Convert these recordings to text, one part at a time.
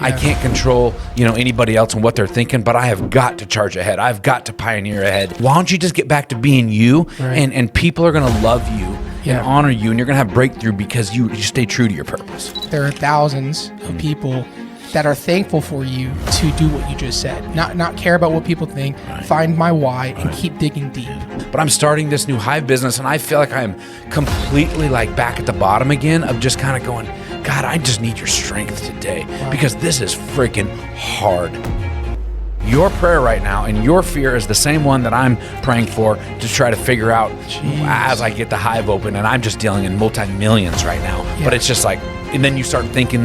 I can't control, anybody else and what they're thinking, but I have got to charge ahead. I've got to pioneer ahead. Why don't you just get back to being you? Right. And people are going to love you and honor you, and you're going to have breakthrough because you stay true to your purpose. There are thousands of people that are thankful for you to do what you just said. Not care about what people think, find my why, and keep digging deep. But I'm starting this new hive business, and I feel like I'm completely back at the bottom again of just kind of going, God, I just need your strength today because this is freaking hard. Your prayer right now and your fear is the same one that I'm praying for to try to figure out as I get the hive open, and I'm just dealing in multi-millions right now. Yeah. But it's just and then you start thinking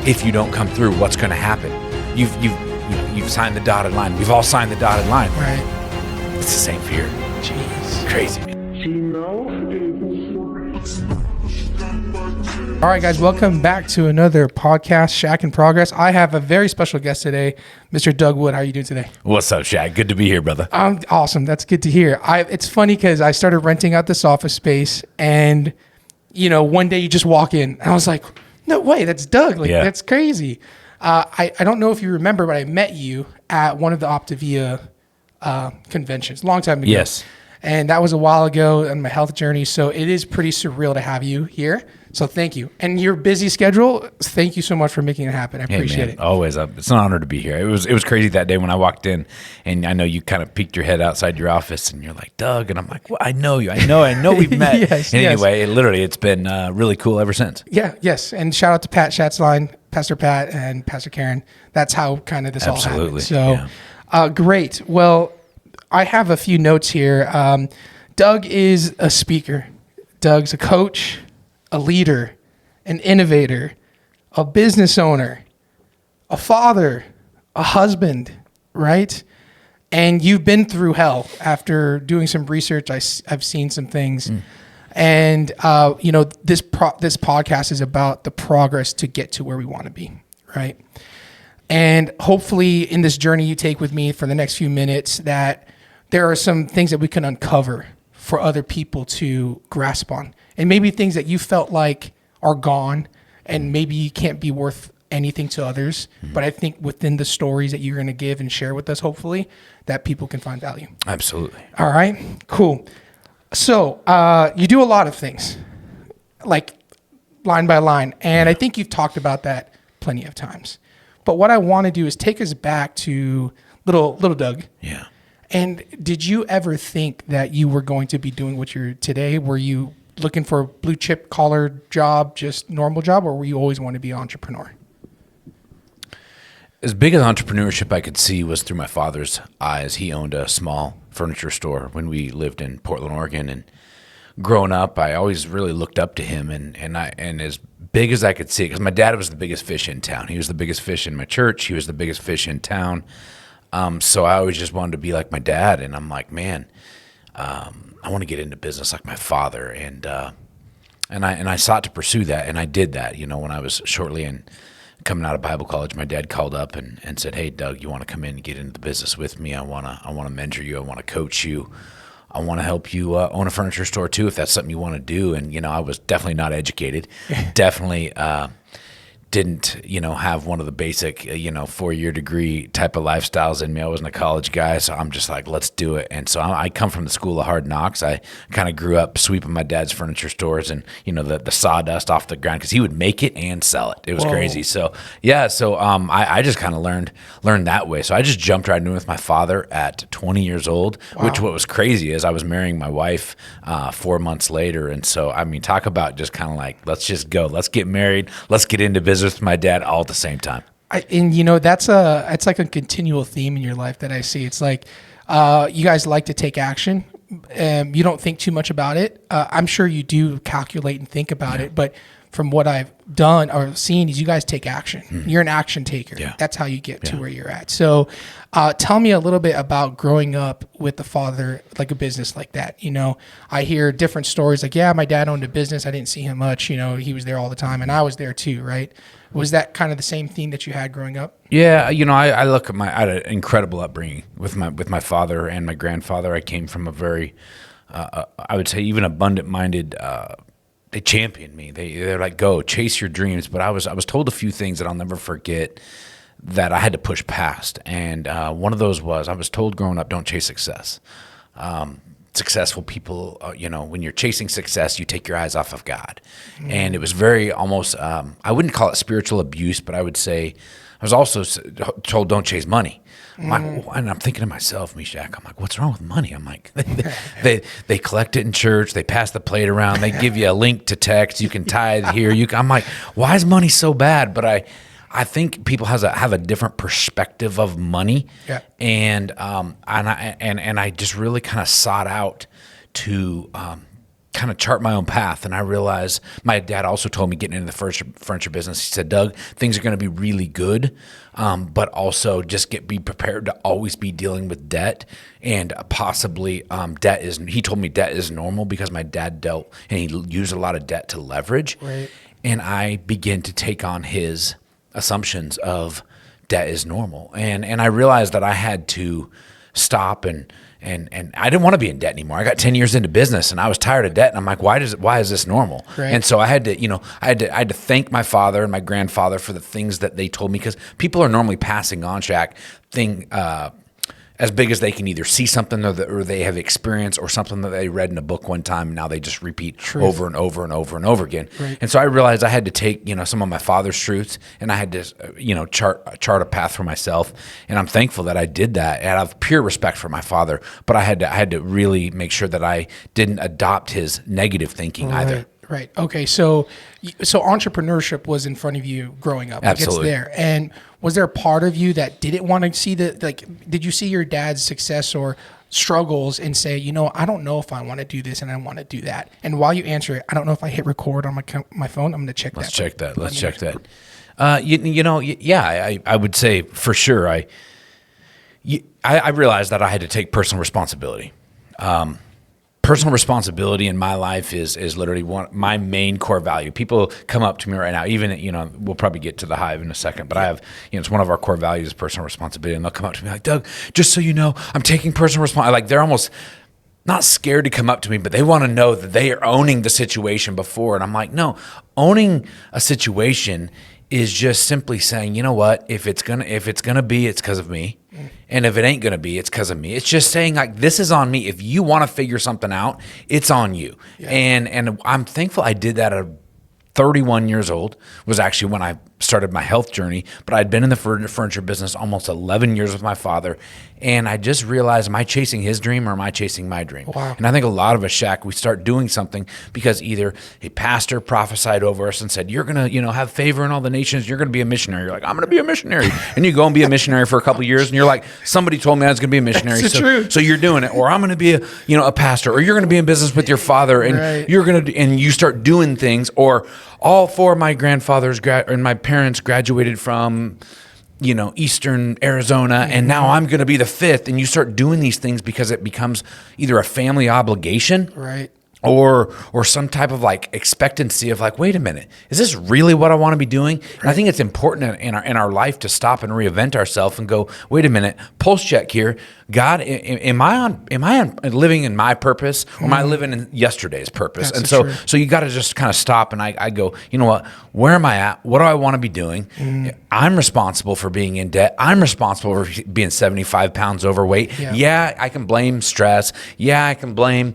if you don't come through, what's going to happen? You've signed the dotted line. We've all signed the dotted line. Right. It's the same fear. Jeez. Crazy, man. All right, guys, welcome back to another podcast, Shaq in Progress. I have a very special guest today, Mr. Doug Wood. How are you doing today? What's up, Shaq? Good to be here, brother. Awesome. That's good to hear. It's funny because I started renting out this office space, and one day you just walk in, and I was like, no way, that's Doug. That's crazy. I don't know if you remember, but I met you at one of the Optavia conventions a long time ago. Yes. And that was a while ago on my health journey. So it is pretty surreal to have you here. So thank you. And your busy schedule, thank you so much for making it happen. I appreciate it. Always. It's an honor to be here. It was crazy that day when I walked in, and I know you kind of peeked your head outside your office, and you're like, Doug, and I'm like, well, I know you. I know we've met. Yes, anyway, it's been really cool ever since. Yeah, yes. And shout out to Pat Schatzline, Pastor Pat, and Pastor Karen. That's how kind of this all happened. So great. Well, I have a few notes here. Doug is a speaker. Doug's a coach, a leader, an innovator, a business owner, a father, a husband, right? And you've been through hell. After doing some research, I've seen some things. And, this podcast is about the progress to get to where we want to be, right? And hopefully in this journey you take with me for the next few minutes that there are some things that we can uncover for other people to grasp on. And maybe things that you felt like are gone and maybe you can't be worth anything to others. But I think within the stories that you're going to give and share with us, hopefully, that people can find value. Absolutely. All right, cool. So you do a lot of things, like line by line. And I think you've talked about that plenty of times. But what I want to do is take us back to little Doug. Yeah. And did you ever think that you were going to be doing what you're today? Were you looking for a blue chip collar job, just normal job, or were you always want to be an entrepreneur? As big as entrepreneurship I could see was through my father's eyes. He owned a small furniture store when we lived in Portland, Oregon. And growing up, I always really looked up to him. And as big as I could see, because my dad was the biggest fish in town. He was the biggest fish in my church. He was the biggest fish in town. So I always just wanted to be like my dad, and I'm like, man, I want to get into business like my father, and I sought to pursue that, and I did that. When I was shortly in coming out of Bible college, my dad called up and said, hey, Doug, you want to come in and get into the business with me? I want to mentor you. I want to coach you. I want to help you own a furniture store too, if that's something you want to do. And I was definitely not educated, definitely. Didn't, have one of the basic, 4-year degree type of lifestyles in me. I wasn't a college guy, so I'm just like, let's do it. And so I come from the school of hard knocks. I kind of grew up sweeping my dad's furniture stores and, the sawdust off the ground because he would make it and sell it. It was crazy. So, yeah. So I just kind of learned that way. So I just jumped right in with my father at 20 years old, which what was crazy is I was marrying my wife 4 months later. And so, talk about just kind of like, let's just go. Let's get married. Let's get into business with my dad all at the same time. That's it's like a continual theme in your life that I see. It's like you guys like to take action. You don't think too much about it. I'm sure you do calculate and think about it, but from what I've done or seen is you guys take action. You're an action taker. Yeah. That's how you get to where you're at. So tell me a little bit about growing up with the father, like a business like that. I hear different stories like, my dad owned a business. I didn't see him much. He was there all the time and I was there too, right? Was that kind of the same theme that you had growing up? Yeah, I look at I had an incredible upbringing with my father and my grandfather. I came from a very, I would say, even abundant-minded. They championed me. They're like, go chase your dreams. But I was told a few things that I'll never forget. that I had to push past. And one of those was, I was told growing up, don't chase success. Successful people, when you're chasing success, you take your eyes off of God. And it was very almost, I wouldn't call it spiritual abuse, but I would say, I was also told don't chase money. And I'm thinking to myself, Meshach, I'm like, what's wrong with money? I'm like, they collect it in church. They pass the plate around. They give you a link to text. You can tithe here. I'm like, why is money so bad? But I think people have a different perspective of money. Yeah. And I just really kind of sought out to kind of chart my own path. And I realized my dad also told me getting into the furniture business, he said, Doug, things are going to be really good, but also just be prepared to always be dealing with debt, and possibly he told me debt is normal because my dad dealt and he used a lot of debt to leverage. Right. And I began to take on his assumptions of debt is normal. And I realized that I had to stop and I didn't want to be in debt anymore. I got 10 years into business and I was tired of debt. And I'm like, why is this normal? Right. And so I had to thank my father and my grandfather for the things that they told me, because people are normally passing on, Shaq, as big as they can either see something or they have experienced, or something that they read in a book one time, and now they just repeat over and over and over and over again. Right. And so I realized I had to take, some of my father's truths, and I had to, chart a path for myself. And I'm thankful that I did that, and I have pure respect for my father. But I had to really make sure that I didn't adopt his negative thinking either. Right. Okay. So entrepreneurship was in front of you growing up. Absolutely. Like, it's there. And was there a part of you that didn't want to see did you see your dad's success or struggles and say, I don't know if I want to do this and I want to do that? And while you answer it, I don't know if I hit record on my phone. I'm going to check that. Let's check that. I would say for sure. I realized that I had to take personal responsibility. Personal responsibility in my life is literally my main core value. People come up to me right now, even, we'll probably get to the hive in a second, but I have, it's one of our core values, personal responsibility. And they'll come up to me like, Doug, just so you know, I'm taking personal responsibility. Like, they're almost not scared to come up to me, but they want to know that they are owning the situation before. And I'm like, no, owning a situation is just simply saying, you know what, if it's gonna be, it's because of me. And if it ain't gonna be, it's because of me. It's just saying, like, this is on me. If you want to figure something out, it's on you. Yeah. And I'm thankful I did that at 31 years old, was actually when I started my health journey. But I'd been in the furniture business almost 11 years with my father. And I just realized, am I chasing his dream or am I chasing my dream? Wow. And I think a lot of us, Shaq, we start doing something because either a pastor prophesied over us and said, you're going to, have favor in all the nations. You're going to be a missionary. You're like, I'm going to be a missionary. And you go and be a missionary for a couple of years. And you're like, somebody told me I was going to be a missionary. So you're doing it. Or I'm going to be a pastor. Or you're going to be in business with your father. And right. you're going to, and you start doing things. Or all four of my grandfathers and my parents graduated from, Eastern Arizona, and now I'm going to be the fifth. And you start doing these things because it becomes either a family obligation, right, or some type of like expectancy of like, wait a minute, is this really what I want to be doing? Right. And I think it's important in our life to stop and reinvent ourselves and go, wait a minute, pulse check here. God, am I on living in my purpose, or am I living in yesterday's purpose? That's and so you got to just kind of stop, and I go, you know what, where am I at? What do I want to be doing? I'm responsible for being in debt. I'm responsible for being 75 pounds overweight. Yeah, I can blame stress. Yeah, I can blame,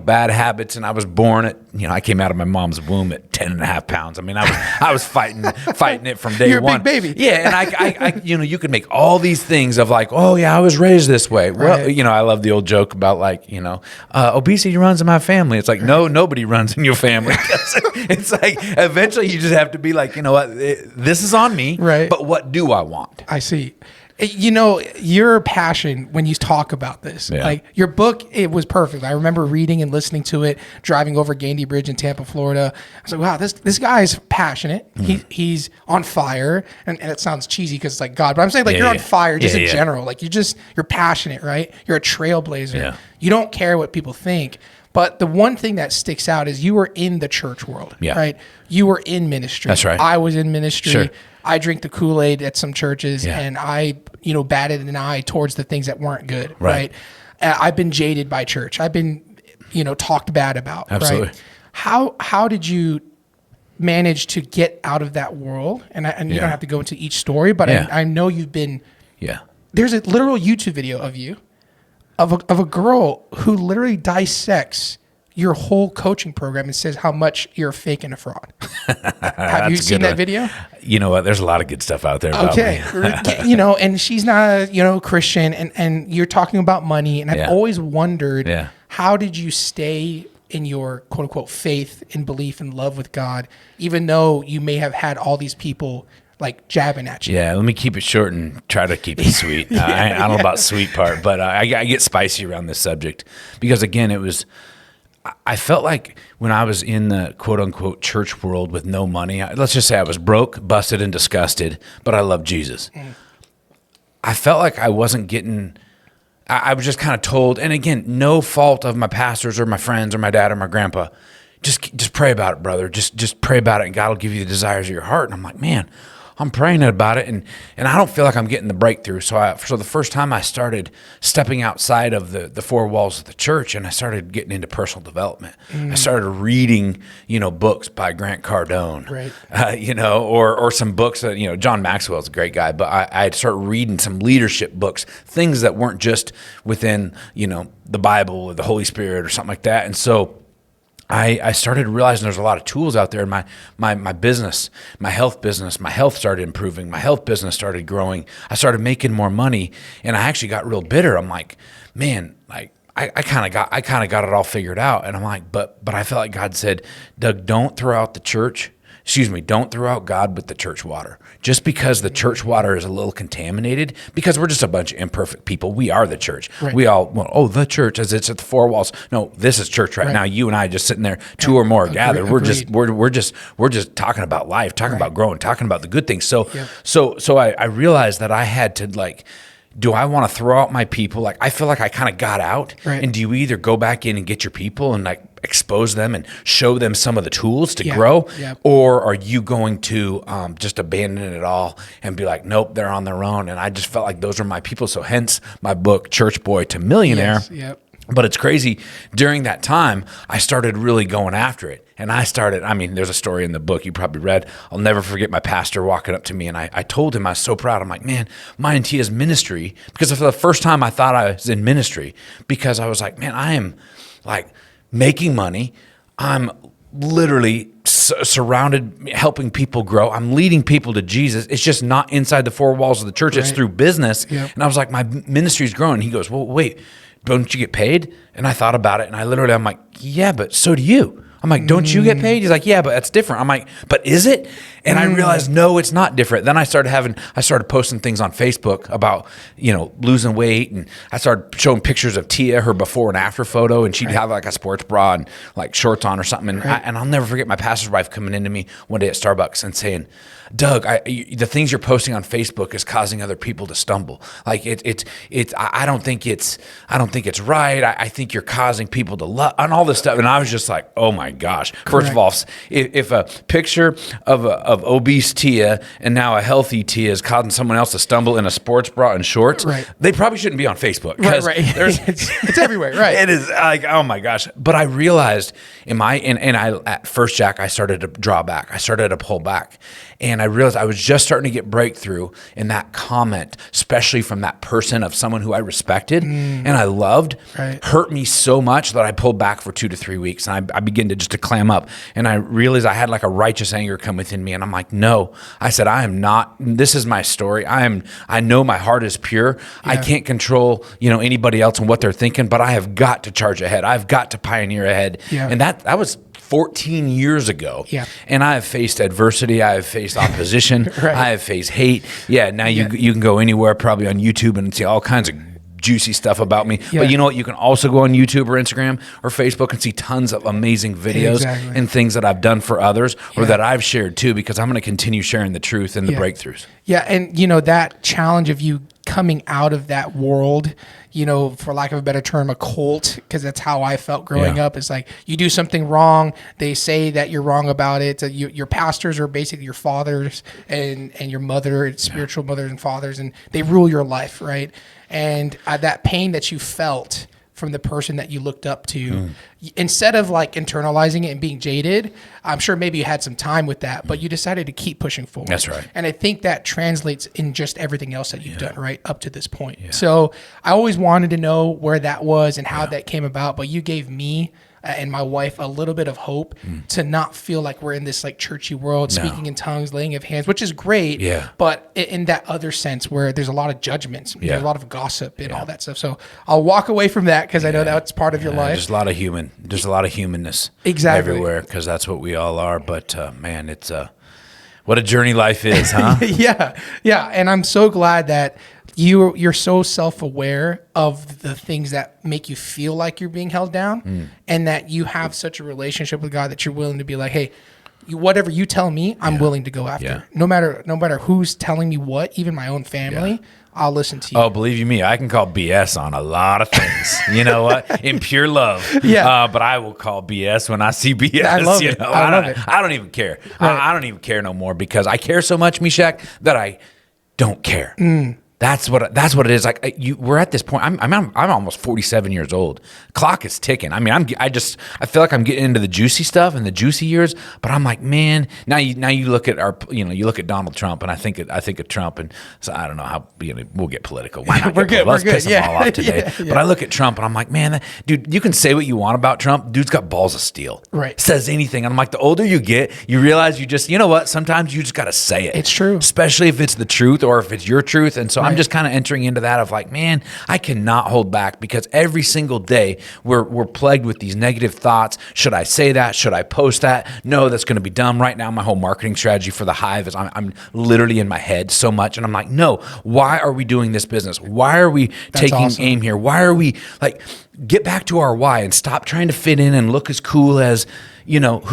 bad habits. And I was born at, I came out of my mom's womb at 10 and a half pounds. I mean, I was fighting it from day You're one. You're a big baby. Yeah, and I you could make all these things of like, oh yeah, I was raised this way. Right. Well, I love the old joke about like, obesity runs in my family. It's like, no, nobody runs in your family. It's like, eventually you just have to be like, you know what, this is on me, right? But what do I want? I see. Your passion when you talk about this, like your book, it was perfect. I remember reading and listening to it, driving over Gandy Bridge in Tampa, Florida. I was like, wow, this guy's passionate. He's on fire. And it sounds cheesy because it's like God, but I'm saying like you're on fire just in general. Like you're passionate, right? You're a trailblazer. Yeah. You don't care what people think. But the one thing that sticks out is you were in the church world, right? You were in ministry. That's right. I was in ministry. Sure. I drink the Kool-Aid at some churches, and I, batted an eye towards the things that weren't good, right? I've been jaded by church. I've been, talked bad about, Absolutely. right? How did you managed to get out of that world? And you don't have to go into each story, but I know you've been. Yeah. There's a literal YouTube video of you, of a girl who literally dissects your whole coaching program and says how much you're a fake and a fraud. Have you seen that video? You know what? There's a lot of good stuff out there about me. And she's not a Christian, and you're talking about money, and I've always wondered, how did you stay in your quote unquote faith and belief and love with God, even though you may have had all these people like jabbing at you? Yeah, let me keep it short and try to keep it sweet. I don't know about sweet part, but I get spicy around this subject because, again, I felt like when I was in the quote unquote church world with no money, let's just say I was broke, busted, and disgusted, but I loved Jesus. I felt like I wasn't getting, I was just kind of told, and again, no fault of my pastors or my friends or my dad or my grandpa. Just pray about it, brother. Just pray about it, and God will give you the desires of your heart. And I'm like, man, I'm praying about it, and I don't feel like I'm getting the breakthrough. So the first time I started stepping outside of the four walls of the church, and I started getting into personal development. I started reading, books by Grant Cardone, right? Or some books that, John Maxwell's a great guy, but I'd start reading some leadership books, things that weren't just within, the Bible or the Holy Spirit or something like that. And so I started realizing there's a lot of tools out there in my business, my health business. My health started improving. My health business started growing. I started making more money, and I actually got real bitter. I'm like, man, like I kind of got it all figured out. And I'm like, but I felt like God said, Doug, don't throw out God with the church water. Just because the church water is a little contaminated, because we're just a bunch of imperfect people. We are the church. Right. We all, the church, as it's at the four walls. No, this is church right now. You and I just sitting there, two or more gathered. We're just talking about life, talking about growing, talking about the good things. So I realized that I had to do I want to throw out my people? Like, I feel like I kind of got out. Right. And do you either go back in and get your people and expose them and show them some of the tools to grow? Yep. Or are you going to just abandon it all and be like, nope, they're on their own? And I just felt like those are my people. So hence my book, Church Boy to Millionaire. Yes. Yep. But it's crazy. During that time, I started really going after it. And there's a story in the book you probably read. I'll never forget my pastor walking up to me, and I told him I was so proud. I'm like, man, mine and Tia's ministry, because for the first time I thought I was in ministry, because I was like, man, I am making money. I'm literally surrounded, helping people grow. I'm leading people to Jesus. It's just not inside the four walls of the church. Right. It's through business. Yep. And I was like, my ministry's growing. He goes, well, wait, don't you get paid? And I thought about it, and I'm like, yeah, but so do you. I'm like, don't you get paid? He's like, yeah, but that's different. I'm like, but is it? And I realized, no, it's not different. Then I started posting things on Facebook about, losing weight. And I started showing pictures of Tia, her before and after photo. And she'd have a sports bra and shorts on or something. And, and I'll never forget my pastor's wife coming into me one day at Starbucks and saying, Doug, the things you're posting on Facebook is causing other people to stumble. I don't think it's right. I think you're causing people to love and all this stuff. And I was just like, oh my gosh. Correct. First of all, if a picture of obese Tia and now a healthy Tia is causing someone else to stumble in a sports bra and shorts, they probably shouldn't be on Facebook. Right. It's everywhere. Right. It is like, oh my gosh. But I realized at first, Jack, I started to draw back. I started to pull back. And I realized I was just starting to get breakthrough in that comment, especially from that person of someone who I respected and I loved, hurt me so much that I pulled back for 2 to 3 weeks. And I began to clam up. And I realized I had a righteous anger come within me. And I'm like, no. I said, I am not. This is my story. I know my heart is pure. Yeah. I can't control anybody else and what they're thinking, but I have got to charge ahead. I've got to pioneer ahead. Yeah. And that was 14 years ago. Yeah. And I have faced adversity. I have faced opposition. I have faced hate. Yeah. Now you can go anywhere, probably on YouTube, and see all kinds of juicy stuff about me. Yeah. But you know what? You can also go on YouTube or Instagram or Facebook and see tons of amazing videos and things that I've done for others or that I've shared too, because I'm going to continue sharing the truth and the breakthroughs. Yeah. And that challenge of you coming out of that world, for lack of a better term, a cult, because that's how I felt growing up. It's like you do something wrong, they say that you're wrong about it. Your pastors are basically your fathers and your mother, spiritual mothers and fathers, and they rule your life, right? And that pain that you felt from the person that you looked up to. Instead of like internalizing it and being jaded, I'm sure maybe you had some time with that, but you decided to keep pushing forward. That's right. And I think that translates in just everything else that you've done right up to this point. So I always wanted to know where that was and how that came about, but you gave me and my wife a little bit of hope to not feel like we're in this like churchy world, speaking in tongues, laying of hands, which is great. But in that other sense where there's a lot of judgments, there's a lot of gossip and all that stuff. So I'll walk away from that because I know that's part of your life. There's a lot of humanness everywhere because that's what we all are. But man, it's what a journey life is, huh? Yeah. And I'm so glad that you're so self-aware of the things that make you feel like you're being held down, and that you have such a relationship with God that you're willing to be like, hey, whatever you tell me, I'm willing to go after. No matter who's telling me what, even my own family, I'll listen to you. Oh, believe you me, I can call BS on a lot of things. You know what? In pure love. But I will call BS when I see BS. I love it. I love it. I don't even care. Right. I don't even care no more because I care so much, Meshach, that I don't care. That's what it is. Like we're at this point. I'm almost 47 years old. Clock is ticking. I mean, I feel like I'm getting into the juicy stuff and the juicy years. But I'm like, man. Now you look at you look at Donald Trump, and I think of Trump, and so I don't know how we'll get political. Why not? Let's piss them all off today. But I look at Trump, and I'm like, man, dude, you can say what you want about Trump. Dude's got balls of steel. Right. Says anything. And I'm like, the older you get, you realize you know what? Sometimes you just got to say it. It's true. Especially if it's the truth or if it's your truth. And so I'm just kind of entering into that of like, man, I cannot hold back because every single day we're plagued with these negative thoughts. Should I say that? Should I post that? No, that's going to be dumb. Right now, my whole marketing strategy for the Hive is I'm literally in my head so much. And I'm like, no, why are we doing this business? Why are we taking aim here? Why are we like, get back to our why and stop trying to fit in and look as cool as,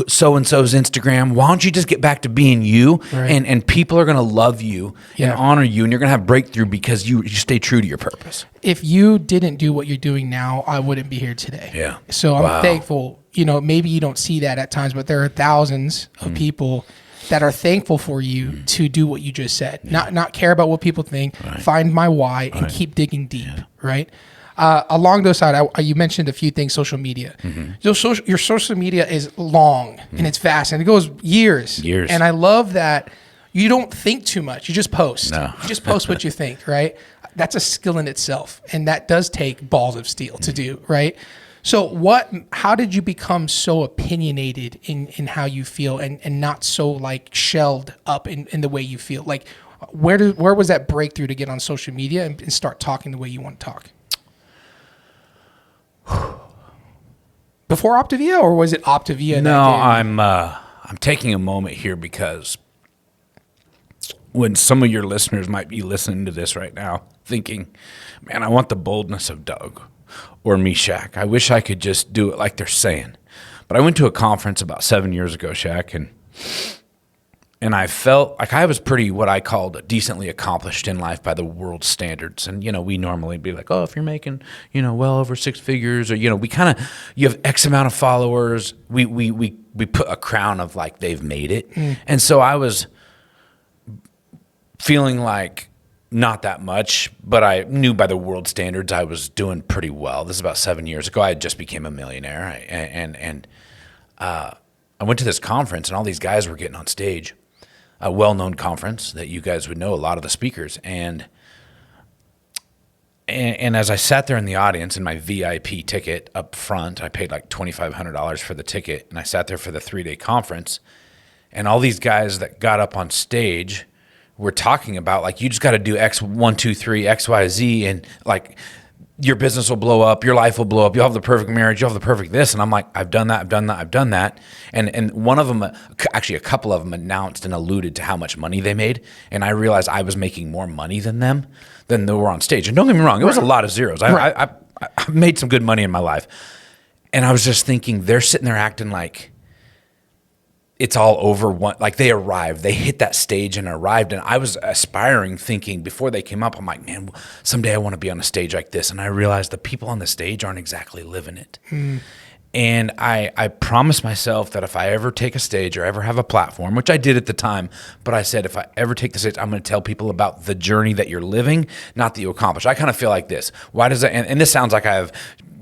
so-and-so's Instagram. Why don't you just get back to being you? Right. And people are going to love you and honor you, and you're going to have breakthrough because you stay true to your purpose. If you didn't do what you're doing now, I wouldn't be here today. Yeah. So I'm thankful. Maybe you don't see that at times, but there are thousands of people that are thankful for you to do what you just said. Not care about what people think, find my why, and keep digging deep, right? Along those sides, you mentioned a few things, social media. Your social media is long and it's fast and it goes years. And I love that you don't think too much. You just post. No. You just post what you think, right? That's a skill in itself. And that does take balls of steel to do, right? So how did you become so opinionated in how you feel and not so like shelled up in the way you feel? Like where was that breakthrough to get on social media and start talking the way you want to talk? Before Optavia, or was it Optavia? No, I'm taking a moment here because when some of your listeners might be listening to this right now, thinking, "Man, I want the boldness of Doug or Meshach. I wish I could just do it like they're saying." But I went to a conference about 7 years ago, Shaq, and I felt like I was pretty what I called decently accomplished in life by the world's standards. And, we normally be like, oh, if you're making, well over six figures or, you have X amount of followers. We put a crown of like they've made it. And so I was feeling like not that much, but I knew by the world standards I was doing pretty well. This is about 7 years ago. I had just became a millionaire. And I went to this conference and all these guys were getting on stage. A well-known conference that you guys would know a lot of the speakers. And as I sat there in the audience in my VIP ticket up front, I paid like $2,500 for the ticket, and I sat there for the 3-day conference, and all these guys that got up on stage were talking about like, you just got to do X, 1, 2, 3, X, Y, Z, and like your business will blow up, your life will blow up, you'll have the perfect marriage, you'll have the perfect this. And I'm like, I've done that. And one of them, actually a couple of them announced and alluded to how much money they made. And I realized I was making more money than them than they were on stage. And don't get me wrong, it was a lot of zeros. I made some good money in my life. And I was just thinking, they're sitting there acting like it's all over. Like they arrived, they hit that stage and arrived. And I was aspiring, thinking before they came up, I'm like, man, someday I want to be on a stage like this. And I realized the people on the stage aren't exactly living it. And I promised myself that if I ever take a stage or ever have a platform, which I did at the time, but I said, if I ever take the stage, I'm going to tell people about the journey that you're living, not that you accomplish. I kind of feel like this. Why does that, and this sounds like I have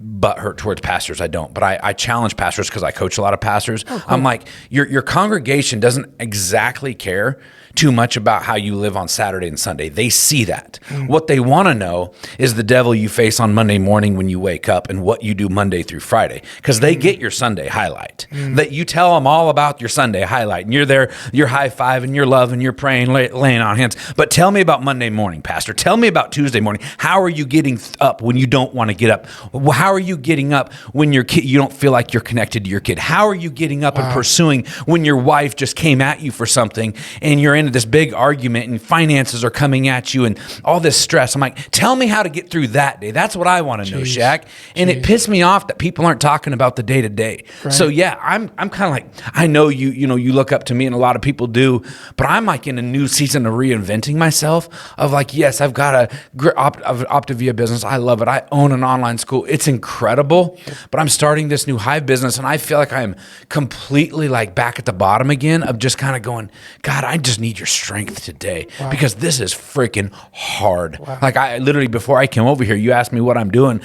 butthurt towards pastors. I don't, but I challenge pastors because I coach a lot of pastors. Oh, cool. I'm like, your congregation doesn't exactly care too much about how you live on Saturday and Sunday. They see that. What they want to know is the devil you face on Monday morning when you wake up and what you do Monday through Friday, because they get your Sunday highlight. That you tell them all about your Sunday highlight, and you're there, you're high-fiving, you're loving, you're praying, laying on hands. But tell me about Monday morning, Pastor. Tell me about Tuesday morning. How are you getting up when you don't want to get up? How are you getting up when your kid, you don't feel like you're connected to your kid? How are you getting up and pursuing when your wife just came at you for something and you're into this big argument and finances are coming at you and all this stress? I'm like, tell me how to get through that day. That's what I want to know, Shaq. And it pissed me off that people aren't talking about the day to day. So yeah, I'm kind of like, I know you look up to me, and a lot of people do, but I'm like in a new season of reinventing myself of like, yes, I've got a Optavia business. I love it. I own an online school. It's incredible, but I'm starting this new Hive business, and I feel like I'm completely like back at the bottom again of just kind of going, God, I just need your strength today because this is freaking hard. Like I literally, before I came over here, you asked me what I'm doing.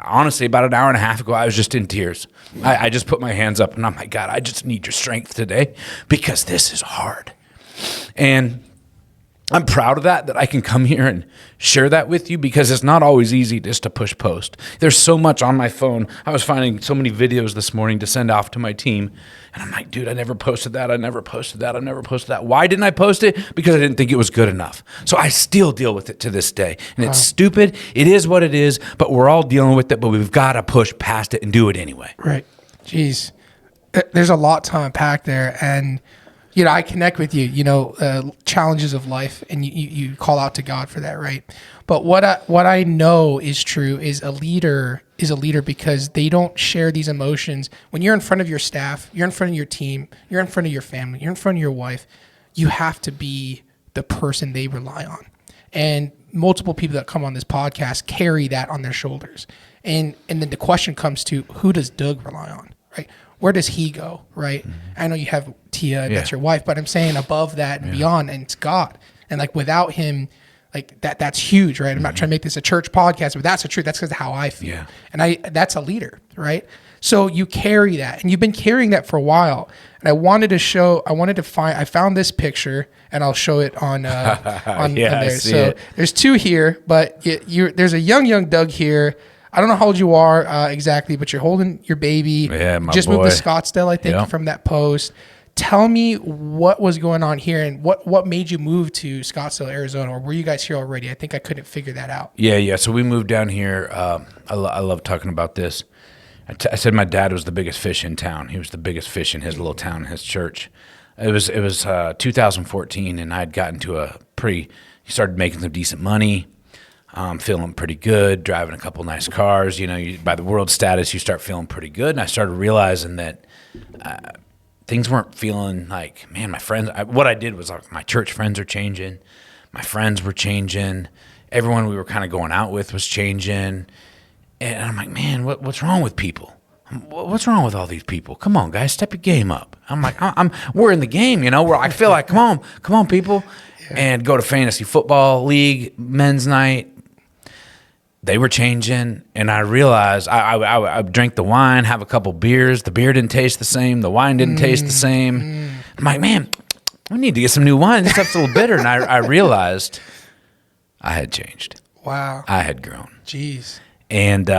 Honestly, about an hour and a half ago, I was just in tears. I just put my hands up and I'm like, God, I just need your strength today because this is hard. And I'm proud of that I can come here and share that with you, because it's not always easy just to push post. There's so much on my phone. I was finding so many videos this morning to send off to my team. And I'm like, dude, I never posted that. I never posted that. Why didn't I post it? Because I didn't think it was good enough. So I still deal with it to this day. And it's stupid. It is what it is, but we're all dealing with it, but we've got to push past it and do it anyway. Right. Jeez. There's a lot to unpack there. And I connect with you, challenges of life, and you call out to God for that, right? But what I know is true is a leader because they don't share these emotions. When you're in front of your staff, you're in front of your team, you're in front of your family, you're in front of your wife, you have to be the person they rely on. And multiple people that come on this podcast carry that on their shoulders. And then the question comes to, who does Doug rely on, right? Where does he go, right? Mm-hmm. I know you have Tia, that's your wife, but I'm saying above that and beyond, and it's God. And like without him, like that's huge, right? I'm not trying to make this a church podcast, but that's the truth. That's because of how I feel. Yeah. And that's a leader, right? So you carry that, and you've been carrying that for a while. And I found this picture, and I'll show it on there. So there's two here, but there's a young Doug here. I don't know how old you are exactly, but you're holding your baby. Yeah, my just boy. Moved to Scottsdale, I think, from that post. Tell me what was going on here, and what made you move to Scottsdale, Arizona, or were you guys here already? I think I couldn't figure that out. Yeah. So we moved down here. I love talking about this. I said my dad was the biggest fish in town. He was the biggest fish in his little town, his church. It was 2014, and I had gotten to he started making some decent money. Feeling pretty good, driving a couple nice cars. By the world status, you start feeling pretty good. And I started realizing that things weren't feeling like, man, my friends. What I did was my church friends are changing. My friends were changing. Everyone we were kind of going out with was changing. And I'm like, man, what's wrong with people? What's wrong with all these people? Come on, guys, step your game up. I'm like, we're in the game, where I feel like, come on, people. Yeah. And go to fantasy football league, men's night. They were changing, and I realized I drank the wine, have a couple beers. The beer didn't taste the same. The wine didn't taste the same. I'm like, man, we need to get some new wine. This stuff's a little bitter. And I realized I had changed. Wow. I had grown. Jeez. And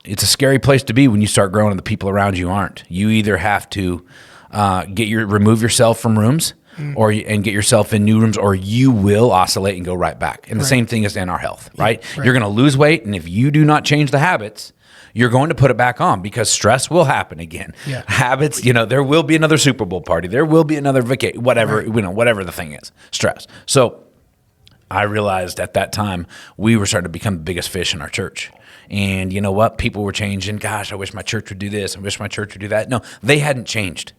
it's a scary place to be when you start growing and the people around you aren't. You either have to remove yourself from rooms, and get yourself in new rooms, or you will oscillate and go right back. And the same thing is in our health, right? You're going to lose weight, and if you do not change the habits, you're going to put it back on, because stress will happen again. Yeah. Habits, there will be another Super Bowl party. There will be another vacation, whatever, whatever the thing is, stress. So I realized at that time we were starting to become the biggest fish in our church. And you know what? People were changing. Gosh, I wish my church would do this. I wish my church would do that. No, they hadn't changed.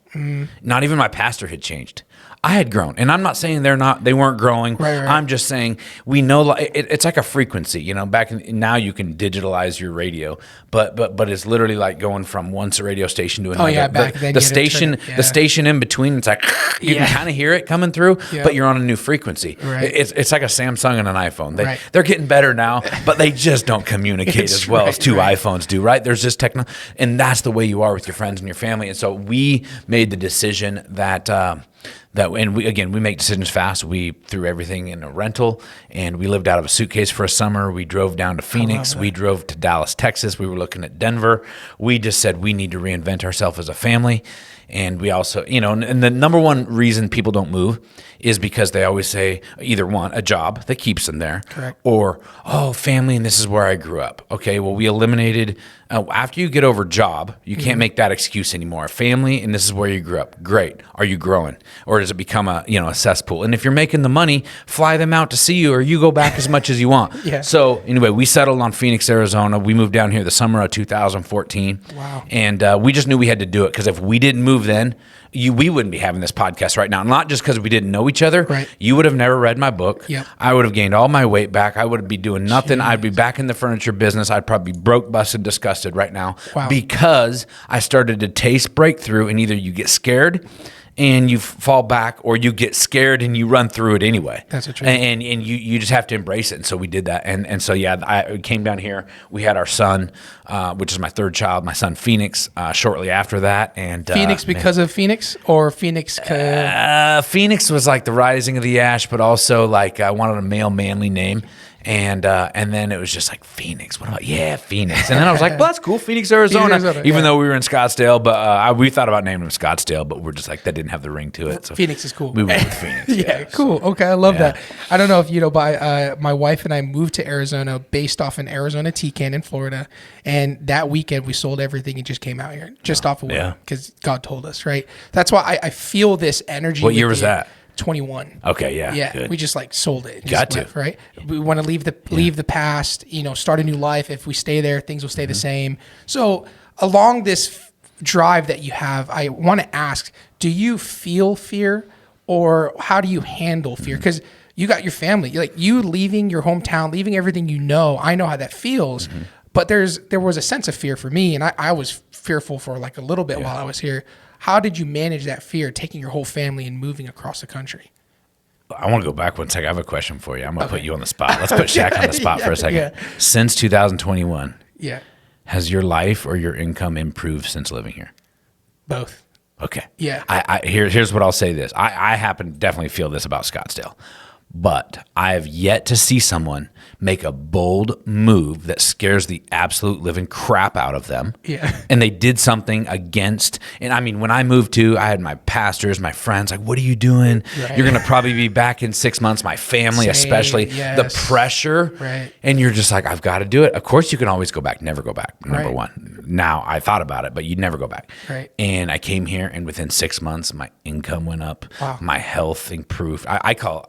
Not even my pastor had changed. I had grown, and I'm not saying they weren't growing. Right. I'm just saying we know it's like a frequency. Now you can digitalize your radio, but it's literally like going from once a radio station to another. Oh yeah, back then the station in between. It's like you can kind of hear it coming through, but you're on a new frequency. Right. It's like a Samsung and an iPhone. They're getting better now, but they just don't communicate as well as 2 iPhones do, right? There's just technology, and that's the way you are with your friends and your family. And so we made the decision that and we make decisions fast. We threw everything in a rental, and we lived out of a suitcase for a summer. We drove down to Phoenix. We drove to Dallas, Texas. We were looking at Denver. We just said we need to reinvent ourselves as a family. And we also, and the number one reason people don't move is because they always say either want a job that keeps them there, correct, or, family, and this is where I grew up. Okay, well, we eliminated, after you get over job, you can't make that excuse anymore. Family, and this is where you grew up. Great. Are you growing? Or does it become a cesspool? And if you're making the money, fly them out to see you, or you go back as much as you want. Yeah. So anyway, we settled on Phoenix, Arizona. We moved down here the summer of 2014. Wow. And we just knew we had to do it, because if we didn't move then, we wouldn't be having this podcast right now. Not just because we didn't know each other. Right. You would have never read my book. Yep. I would have gained all my weight back. I would be doing nothing. I'd be back in the furniture business. I'd probably be broke, busted, disgusted right now. Wow. Because I started to taste breakthrough, and either you get scared and you fall back, or you get scared and you run through it anyway. That's the truth. And you just have to embrace it. And so we did that. And so, I came down here. We had our son, which is my third child, my son Phoenix, shortly after that. And Phoenix because of Phoenix, or Phoenix? Phoenix was like the rising of the ash, but also like I wanted a male manly name. And then it was just like, Phoenix. What about Phoenix? And then I was like, well, that's cool, Phoenix, Arizona. Even though we were in Scottsdale, but we thought about naming him Scottsdale, but we're just like, that didn't have the ring to it. So Phoenix is cool. We went with Phoenix. Yeah, cool. Okay, I love that. I don't know if you know, but my wife and I moved to Arizona based off an Arizona T-Can in Florida, and that weekend we sold everything and just came out here, just off of work, because God told us, right? That's why I feel this energy. What year was that? 21. Okay, yeah. Good. We just like sold it. Got to. Left, right? We want to leave the past, start a new life. If we stay there, things will stay the same. So along this drive that you have, I want to ask, do you feel fear, or how do you handle fear? Because you got your family, like you leaving your hometown, leaving everything I know how that feels. But there was a sense of fear for me, and I was fearful for like a little bit while I was here. How did you manage that fear, taking your whole family and moving across the country? I want to go back one second. I have a question for you. I'm going to put you on the spot. Let's put Shaq on the spot for a second. Yeah. Since 2021, has your life or your income improved since living here? Both. Okay. Yeah. Here's what I'll say this. I happen to definitely feel this about Scottsdale. But I have yet to see someone make a bold move that scares the absolute living crap out of them. Yeah. And they did something against, and I mean, when I moved to, I had my pastors, my friends, like, what are you doing? Right. You're going to probably be back in 6 months. My family, especially, the pressure. Right. And you're just like, I've got to do it. Of course, you can always go back. Never go back. Number one. Now, I thought about it, but you'd never go back. Right. And I came here, and within 6 months, my income went up. Wow. My health improved. I call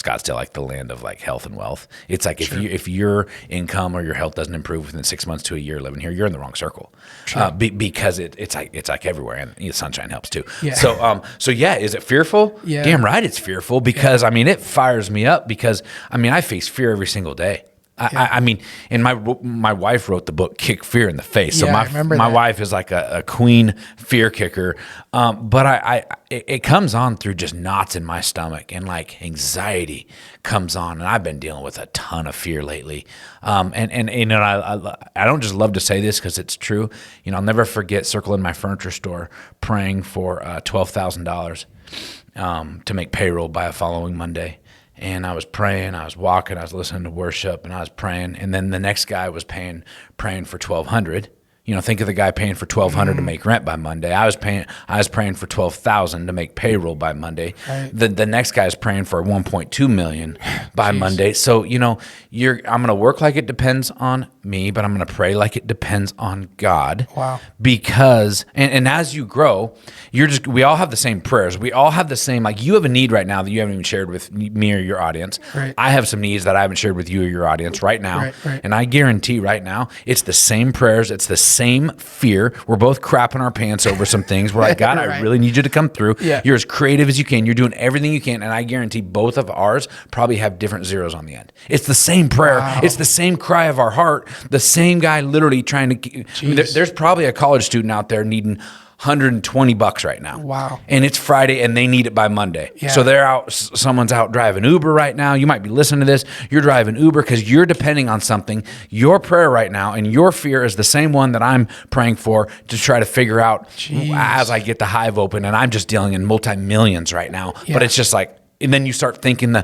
Scottsdale like the land of like health and wealth. It's like if your income or your health doesn't improve within 6 months to a year living here, you're in the wrong circle. Because it's like everywhere, and the sunshine helps too. Yeah. So is it fearful? Yeah. Damn right, it's fearful, because I mean, it fires me up, because I mean, I face fear every single day. I mean, and my wife wrote the book Kick Fear in the Face. So my wife is like a queen fear kicker. But it comes on through just knots in my stomach, and like anxiety comes on, and I've been dealing with a ton of fear lately. And I don't just love to say this because it's true. I'll never forget circling my furniture store praying for $12,000 to make payroll by a following Monday. And I was praying, I was walking, I was listening to worship, and I was praying. And then the next guy was praying for $1,200. Think of the guy paying for $1,200 to make rent by Monday. I was praying for $12,000 to make payroll by Monday. Right. The next guy is praying for $1.2 million by Monday. So I'm going to work like it depends on me, but I'm going to pray like it depends on God. Wow. Because and as you grow, we all have the same prayers. We all have the same, like, you have a need right now that you haven't even shared with me or your audience. Right. I have some needs that I haven't shared with you or your audience right now. Right. And I guarantee right now it's the same prayers, it's the same fear. We're both crapping our pants over some things. We're like, God, I really need you to come through. Yeah. You're as creative as you can. You're doing everything you can. And I guarantee both of ours probably have different zeros on the end. It's the same prayer. Wow. It's the same cry of our heart. The same guy literally trying to. There's probably a college student out there needing $120 right now. Wow. And it's Friday and they need it by Monday. Yeah. So they're out, someone's out driving Uber right now. You might be listening to this. You're driving Uber because you're depending on something. Your prayer right now and your fear is the same one that I'm praying for to try to figure out as I get the Hive open, and I'm just dealing in multi-millions right now. Yeah. But it's just like, and then you start thinking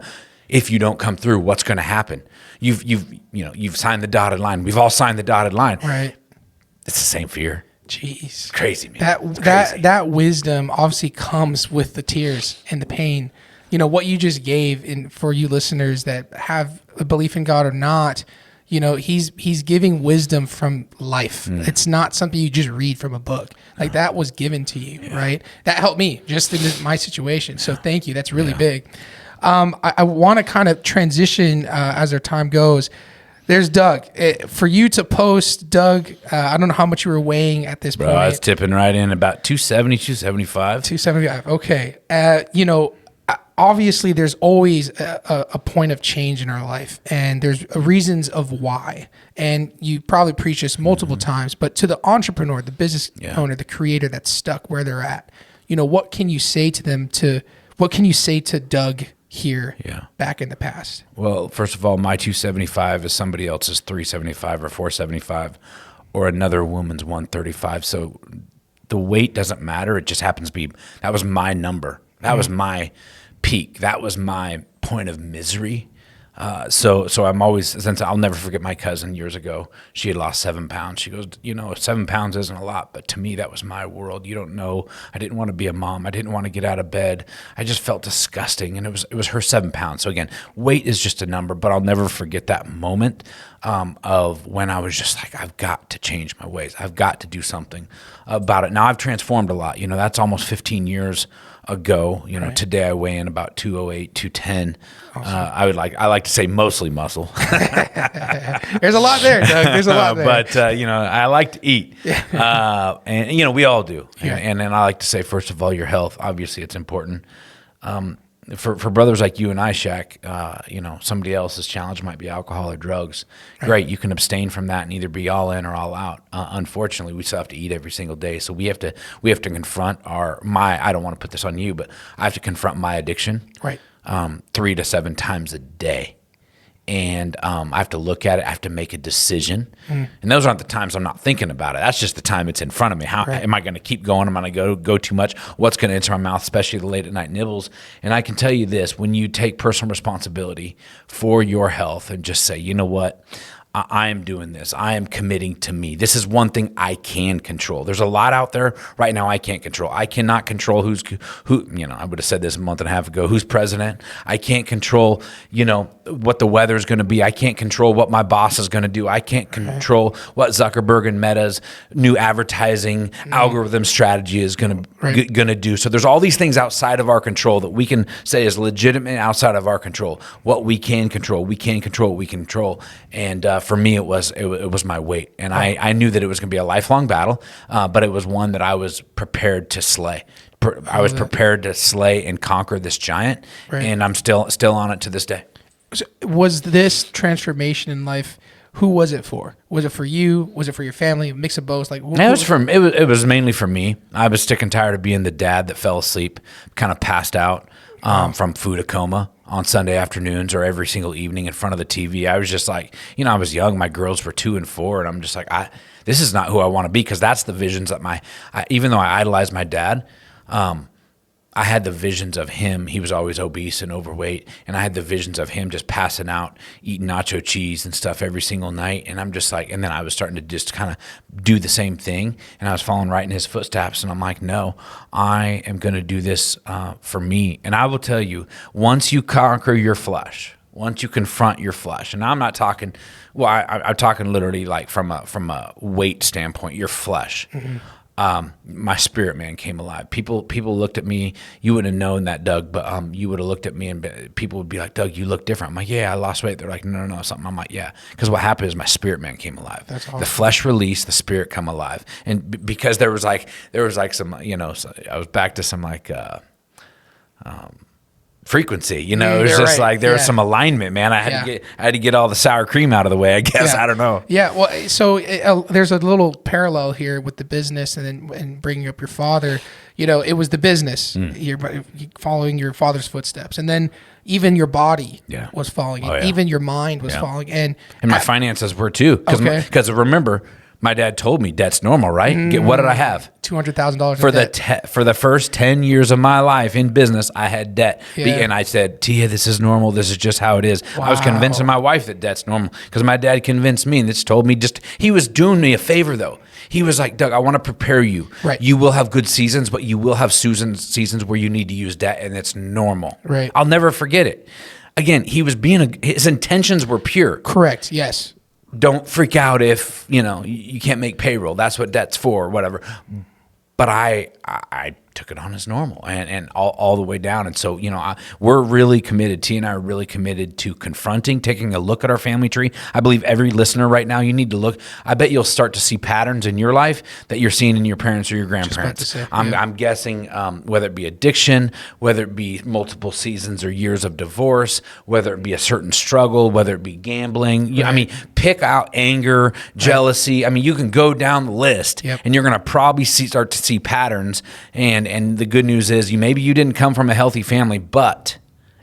if you don't come through, what's going to happen? You've signed the dotted line. We've all signed the dotted line. Right. It's the same fear. Jeez. Crazy, man. That wisdom obviously comes with the tears and the pain. What you just gave for you listeners that have a belief in God or not, he's giving wisdom from life. It's not something you just read from a book. Like that was given to you, right? That helped me just in my situation. So thank you. That's really big. I want to kind of transition as our time goes. There's Doug. For you to post, Doug, I don't know how much you were weighing at this point. I was tipping right in about 270, 275. 275. Okay. Obviously, there's always a point of change in our life, and there's reasons of why. And you probably preach this multiple times, but to the entrepreneur, the business owner, the creator that's stuck where they're at, what can you say to them what can you say to Doug here back in the past? Well, first of all, my 275 is somebody else's 375 or 475 or another woman's 135. So the weight doesn't matter. It just happens to be, that was my number. That was my peak. That was my point of misery. So I'm always, since I'll never forget my cousin years ago, she had lost 7 pounds. She goes, 7 pounds isn't a lot, but to me, that was my world. You don't know. I didn't want to be a mom. I didn't want to get out of bed. I just felt disgusting. And it was her 7 pounds. So again, weight is just a number, but I'll never forget that moment, of when I was just like, I've got to change my ways. I've got to do something about it. Now I've transformed a lot. That's almost 15 years ago. Right. Today I weigh in about 208, 210. Awesome. I like to say mostly muscle. There's a lot there, Doug. There's a lot there. But I like to eat. And we all do. Yeah. And then I like to say, first of all, your health. Obviously, it's important. For brothers like you and I, Shaq, somebody else's challenge might be alcohol or drugs. Great, you can abstain from that and either be all in or all out. Unfortunately, we still have to eat every single day, so we have to confront I don't want to put this on you, but I have to confront my addiction. Right. 3 to 7 times a day. And I have to look at it. I have to make a decision. And those aren't the times I'm not thinking about it. That's just the time it's in front of me. How am I going to keep going? Am I going to go too much? What's going to enter my mouth, especially the late at night nibbles? And I can tell you this, when you take personal responsibility for your health and just say, you know what? I am doing this. I am committing to me. This is one thing I can control. There's a lot out there right now I can't control. I cannot control who, I would have said this a month and a half ago, who's president. I can't control, what the weather is going to be. I can't control what my boss is going to do. I can't control what Zuckerberg and Meta's new advertising algorithm strategy is going to do. So there's all these things outside of our control that we can say is legitimate outside of our control. What we can control, we can control what we can control. And for me, it was my weight. And I knew that it was going to be a lifelong battle, but it was one that I was prepared to slay. I was prepared to slay and conquer this giant, and I'm still on it to this day. So was this transformation in life, who was it for? Was it for you? Was it for your family? A mix of both? It was mainly for me. I was sick and tired of being the dad that fell asleep, kind of passed out from food coma on Sunday afternoons or every single evening in front of the TV. I was just like, I was young. My girls were 2 and 4, and I'm just like, this is not who I want to be, because that's the visions that even though I idolized my dad, I had the visions of him. He was always obese and overweight, and I had the visions of him just passing out, eating nacho cheese and stuff every single night. And I'm just like, and then I was starting to just kind of do the same thing, and I was following right in his footsteps. And I'm like, no, I am going to do this for me. And I will tell you, once you conquer your flesh, once you confront your flesh, and I'm not talking, I'm talking literally like from a weight standpoint, your flesh. Mm-hmm. My spirit man came alive. People looked at me. You wouldn't have known that, Doug, but you would have looked at me and people would be like, Doug, you look different. I'm like, yeah, I lost weight. They're like, no, something. I'm like, yeah. Because what happened is my spirit man came alive. That's awesome. The flesh released, the spirit come alive. And because there was like some, I was back to some like frequency. You know, it was just like there was some alignment, man. I had to get all the sour cream out of the way, I guess. I don't know. Yeah. Well, so there's a little parallel here with the business and bringing up your father. You know, it was the business. You're following your father's footsteps, and then even your body was following it. Even your mind was following, and my finances were too. Because remember, my dad told me debt's normal, right? What did I have? $200,000 for the first 10 years of my life in business. I had debt, and I said, "Tia, this is normal. This is just how it is." Wow. I was convincing my wife that debt's normal because my dad convinced me, and this told me he was doing me a favor though. He was like, "Doug, I want to prepare you. Right. You will have good seasons, but you will have seasons where you need to use debt, and it's normal." Right. I'll never forget it. Again, he was his intentions were pure. Correct. Yes. Don't freak out if, you can't make payroll. That's what debt's for, or whatever. But I took it on as normal and all the way down. And so, we're really committed. T and I are really committed to taking a look at our family tree. I believe every listener right now, you need to look. I bet you'll start to see patterns in your life that you're seeing in your parents or your grandparents. I'm guessing whether it be addiction, whether it be multiple seasons or years of divorce, whether it be a certain struggle, whether it be gambling. Right. I mean, pick out anger, jealousy. Right. I mean, you can go down the list and you're going to probably start to see patterns. And the good news is maybe you didn't come from a healthy family, but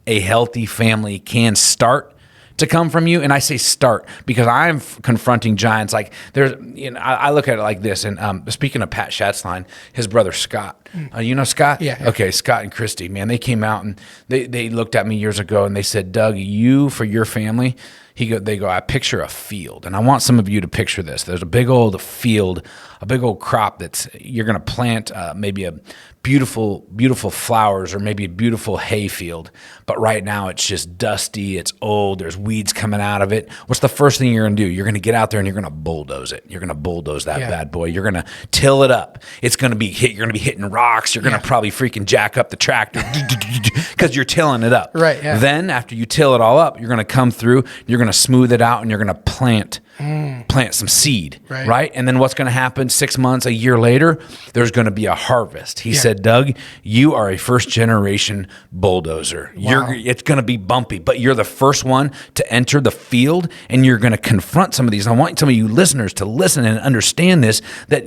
a healthy family can start to come from you. And I say start because I'm confronting giants. Like I look at it like this. And speaking of Pat Schatzline, his brother Scott, you know Scott? Yeah. Okay, Scott and Christy, man, they came out and they looked at me years ago and they said, "Doug, you for your family." They go, "I picture a field, and I want some of you to picture this. There's a big old field, a big old crop you're going to plant maybe a beautiful, beautiful flowers or maybe a beautiful hay field. But right now it's just dusty, it's old, there's weeds coming out of it. What's the first thing you're going to do? You're going to get out there and you're going to bulldoze it. You're going to bulldoze that bad boy. You're going to till it up. It's going to be you're going to be hitting rocks. You're going to probably freaking jack up the tractor because you're tilling it up. Right. Yeah. Then after you till it all up, you're going to come through. You're going to smooth it out and you're going to plant some seed, right? And then what's going to happen 6 months, a year later, there's going to be a harvest." He said, "Doug, you are a first generation bulldozer. Wow. It's going to be bumpy, but you're the first one to enter the field and you're going to confront some of these. I want some of you listeners to listen and understand this, that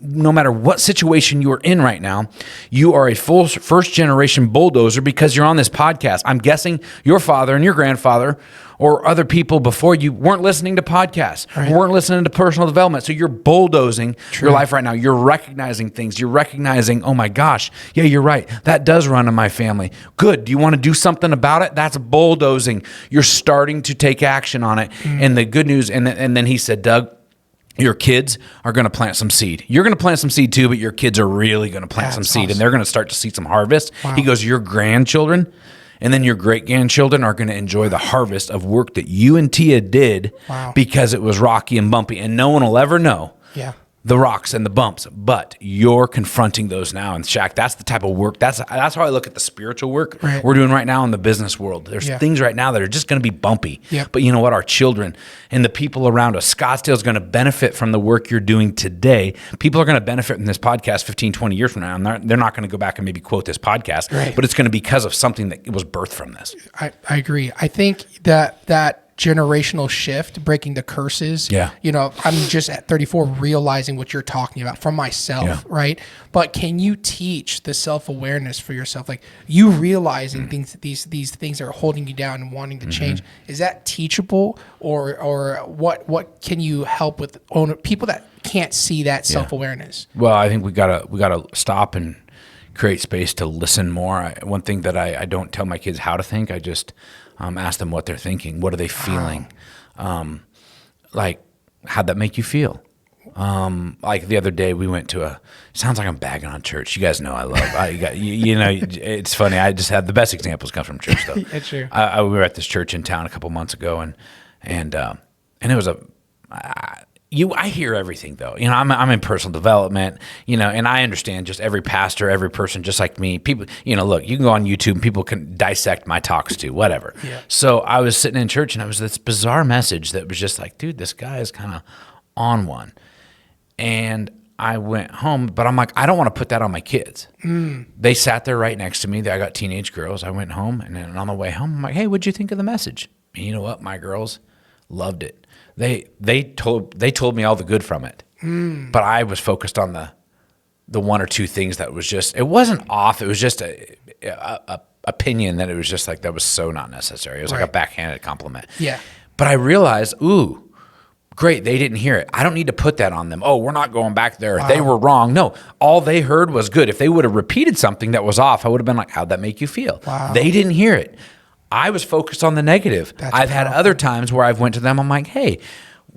no matter what situation you are in right now, you are a full first generation bulldozer because you're on this podcast. I'm guessing your father and your grandfather or other people before you weren't listening to podcasts, weren't listening to personal development. So you're bulldozing your life right now. You're recognizing things. You're recognizing, oh my gosh, yeah, you're right. That does run in my family. Good. Do you want to do something about it? That's bulldozing. You're starting to take action on it. And the good news, and then he said, "Doug, your kids are going to plant some seed. You're going to plant some seed too, but your kids are really going to plant some seed and they're going to start to see some harvest." Wow. He goes, "Your grandchildren and then your great-grandchildren are going to enjoy the harvest of work that you and Tia did because it was rocky and bumpy. And no one will ever know the rocks and the bumps, but you're confronting those now." And Shaq, that's the type of work. That's how I look at the spiritual work we're doing right now in the business world. There's things right now that are just going to be bumpy. But you know what? Our children and the people around us, Scottsdale is going to benefit from the work you're doing today. People are going to benefit from this podcast 15, 20 years from now. And they're not going to go back and maybe quote this podcast, but it's going to be because of something that was birthed from this. I agree. I think that generational shift, breaking the curses. I'm just at 34 realizing what you're talking about from myself, right? But can you teach the self-awareness for yourself? Like you realizing these things are holding you down and wanting to change. Is that teachable or what can you help with people that can't see that self-awareness? Well, I think we gotta stop and create space to listen more. One thing that I don't tell my kids how to think, I just ask them what they're thinking. What are they feeling? Like, how'd that make you feel? Like the other day we went to sounds like I'm bagging on church. You guys know I love, it's funny. I just have the best examples come from church though. That's true. We were at this church in town a couple months ago and it was I hear everything though. I'm in personal development, and I understand just every pastor, every person, just like me, people, look, you can go on YouTube and people can dissect my talks too, whatever. So I was sitting in church and it was this bizarre message that was just like, dude, this guy is kind of on one. And I went home, but I'm like, I don't want to put that on my kids. They sat there right next to me. I got teenage girls. I went home, and then on the way home, I'm like, hey, what'd you think of the message? And you know what? My girls loved it. They told me all the good from it, but I was focused on the one or two things that was just, it wasn't off. It was just a opinion that it was just like, that was so not necessary. It was like a backhanded compliment. Yeah. But I realized, great, they didn't hear it. I don't need to put that on them. Oh, we're not going back there. Wow. They were wrong. No, all they heard was good. If they would have repeated something that was off, I would have been like, how'd that make you feel? Wow. They didn't hear it. I was focused on the negative. I've had other times where I've went to them. I'm like, hey,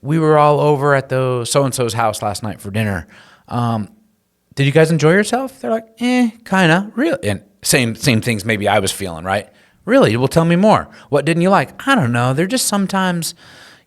we were all over at the so-and-so's house last night for dinner. Did you guys enjoy yourself? They're like, kind of, really. And same things maybe I was feeling, right? Really? Well, tell me more. What didn't you like? I don't know. They're just sometimes,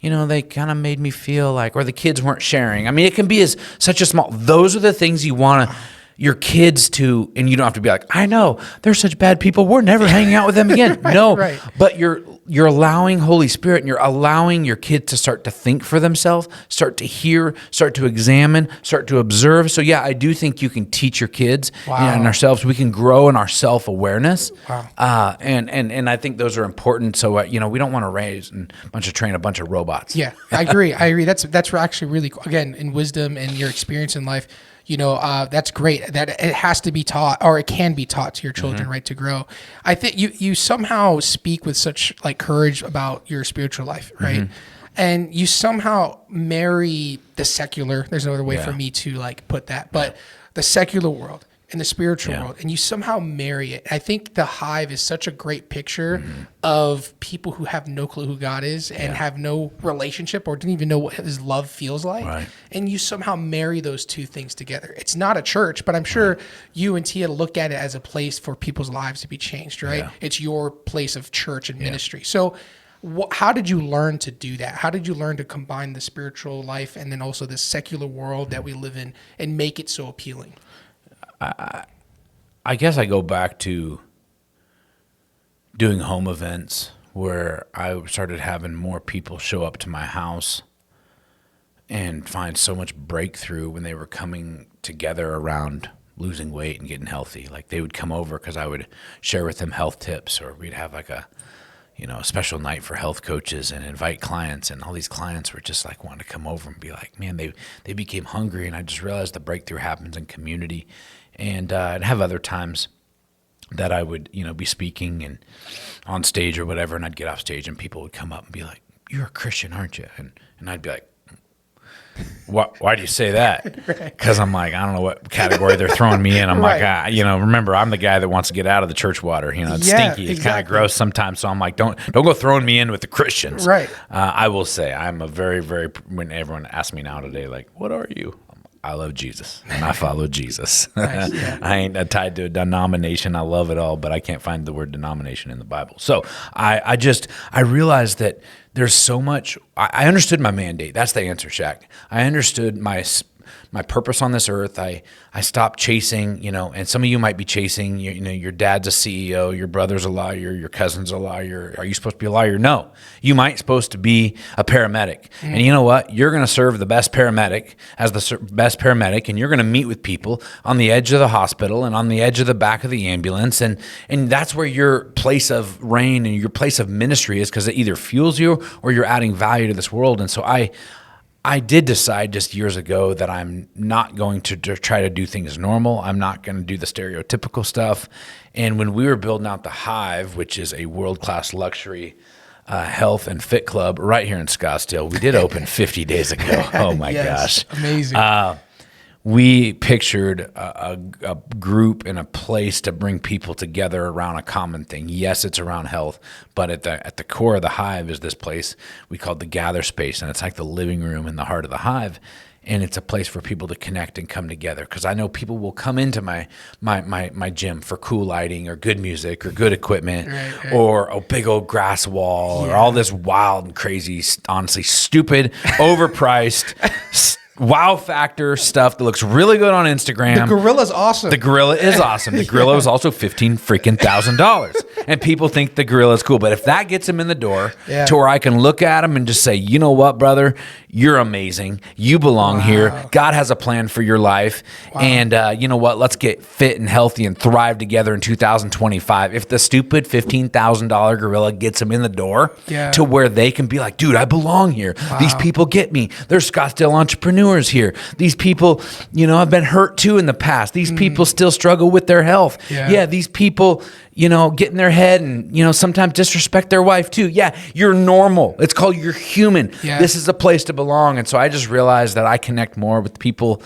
they kind of made me feel like, or the kids weren't sharing. I mean, it can be such a small, those are the things you want your kids to, and you don't have to be like, I know, they're such bad people. We're never hanging out with them again. No, but you're allowing Holy Spirit, and you're allowing your kids to start to think for themselves, start to hear, start to examine, start to observe. So yeah, I do think you can teach your kids and ourselves. We can grow in our self-awareness. Wow. And I think those are important. So, we don't want to train a bunch of robots. Yeah, I agree. That's actually really cool. Again, in wisdom and your experience in life, that's great that it has to be taught, or it can be taught to your children, right, to grow. I think you somehow speak with such like courage about your spiritual life, right? And you somehow marry the secular, there's no other way for me to like put that, but the secular world and the spiritual world, and you somehow marry it. I think the Hive is such a great picture of people who have no clue who God is and have no relationship or didn't even know what his love feels like. Right. And you somehow marry those two things together. It's not a church, but I'm sure you and Tia look at it as a place for people's lives to be changed, right? Yeah. It's your place of church and ministry. So how did you learn to do that? How did you learn to combine the spiritual life and then also the secular world that we live in and make it so appealing? I guess I go back to doing home events where I started having more people show up to my house and find so much breakthrough when they were coming together around losing weight and getting healthy. Like they would come over because I would share with them health tips, or we'd have like a special night for health coaches and invite clients, and all these clients were just like wanting to come over and be like, man, they became hungry, and I just realized the breakthrough happens in community. And I'd have other times that I would, be speaking and on stage or whatever, and I'd get off stage and people would come up and be like, you're a Christian, aren't you? And I'd be like, why do you say that? Because I'm like, I don't know what category they're throwing me in. I'm like, remember, I'm the guy that wants to get out of the church water. It's stinky. It's kind of gross sometimes. So I'm like, don't go throwing me in with the Christians. Right. I will say I'm a very, very, when everyone asks me now today, like, what are you? I love Jesus and I follow Jesus. Nice, yeah. I ain't tied to a denomination. I love it all, but I can't find the word denomination in the Bible. So I realized that there's so much. I understood my mandate. That's the answer, Shaq. I understood my purpose on this earth. I stopped chasing, and some of you might be chasing, your dad's a CEO, your brother's a lawyer, your cousin's a lawyer. Are you supposed to be a lawyer? No. You might supposed to be a paramedic. And you know what? You're going to serve the best paramedic as the best paramedic, and you're going to meet with people on the edge of the hospital and on the edge of the back of the ambulance. And that's where your place of reign and your place of ministry is, because it either fuels you or you're adding value to this world. And so I did decide just years ago that I'm not going to try to do things normal. I'm not going to do the stereotypical stuff. And when we were building out the Hive, which is a world-class luxury health and fit club right here in Scottsdale, we did open 50 days ago. Oh, my gosh. Amazing. We pictured a group and a place to bring people together around a common thing. Yes, it's around health, but at the core of the Hive is this place we called the Gather Space, and it's like the living room in the heart of the Hive, and it's a place for people to connect and come together. Because I know people will come into my gym for cool lighting or good music or good equipment, right. Or a big old grass wall or all this wild and crazy, honestly stupid, overpriced. Wow factor stuff that looks really good on Instagram. The gorilla's awesome. The gorilla is awesome. The gorilla is also $15,000. and people think the gorilla is cool. But if that gets him in the door Yeah. to where I can look at him and just say, you know what, brother, you're amazing. You belong here. God has a plan for your life. And you know what? Let's get fit and healthy and thrive together in 2025. If the stupid $15,000 gorilla gets him in the door to where they can be like, dude, I belong here. These people get me. There's Scottsdale entrepreneurs here. These people, you know, have been hurt too in the past. These people still struggle with their health. Yeah, these people, you know, get in their head and, you know, sometimes disrespect their wife too. Yeah, you're normal. It's called you're human. Yeah. This is a place to belong. And so I just realized that I connect more with people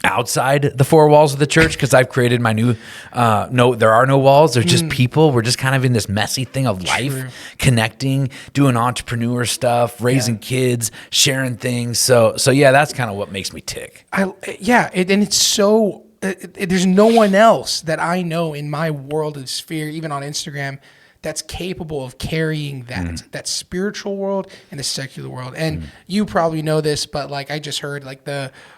outside the four walls of the church because I've created my new, there are no walls. There's just people. We're just kind of in this messy thing of life, connecting, doing entrepreneur stuff, raising kids, sharing things. So yeah, that's kind of what makes me tick. And it's so, there's no one else that I know in my world of sphere, even on Instagram, that's capable of carrying that spiritual world and the secular world. And you probably know this, but like I just heard, like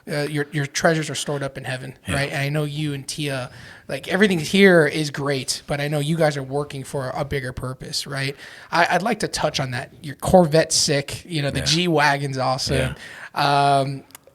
your treasures are stored up in heaven, right? And I know you and Tia, like everything here is great, but I know you guys are working for a bigger purpose, right? I'd like to touch on that. Your Corvette's sick, you know, the G-Wagon's awesome.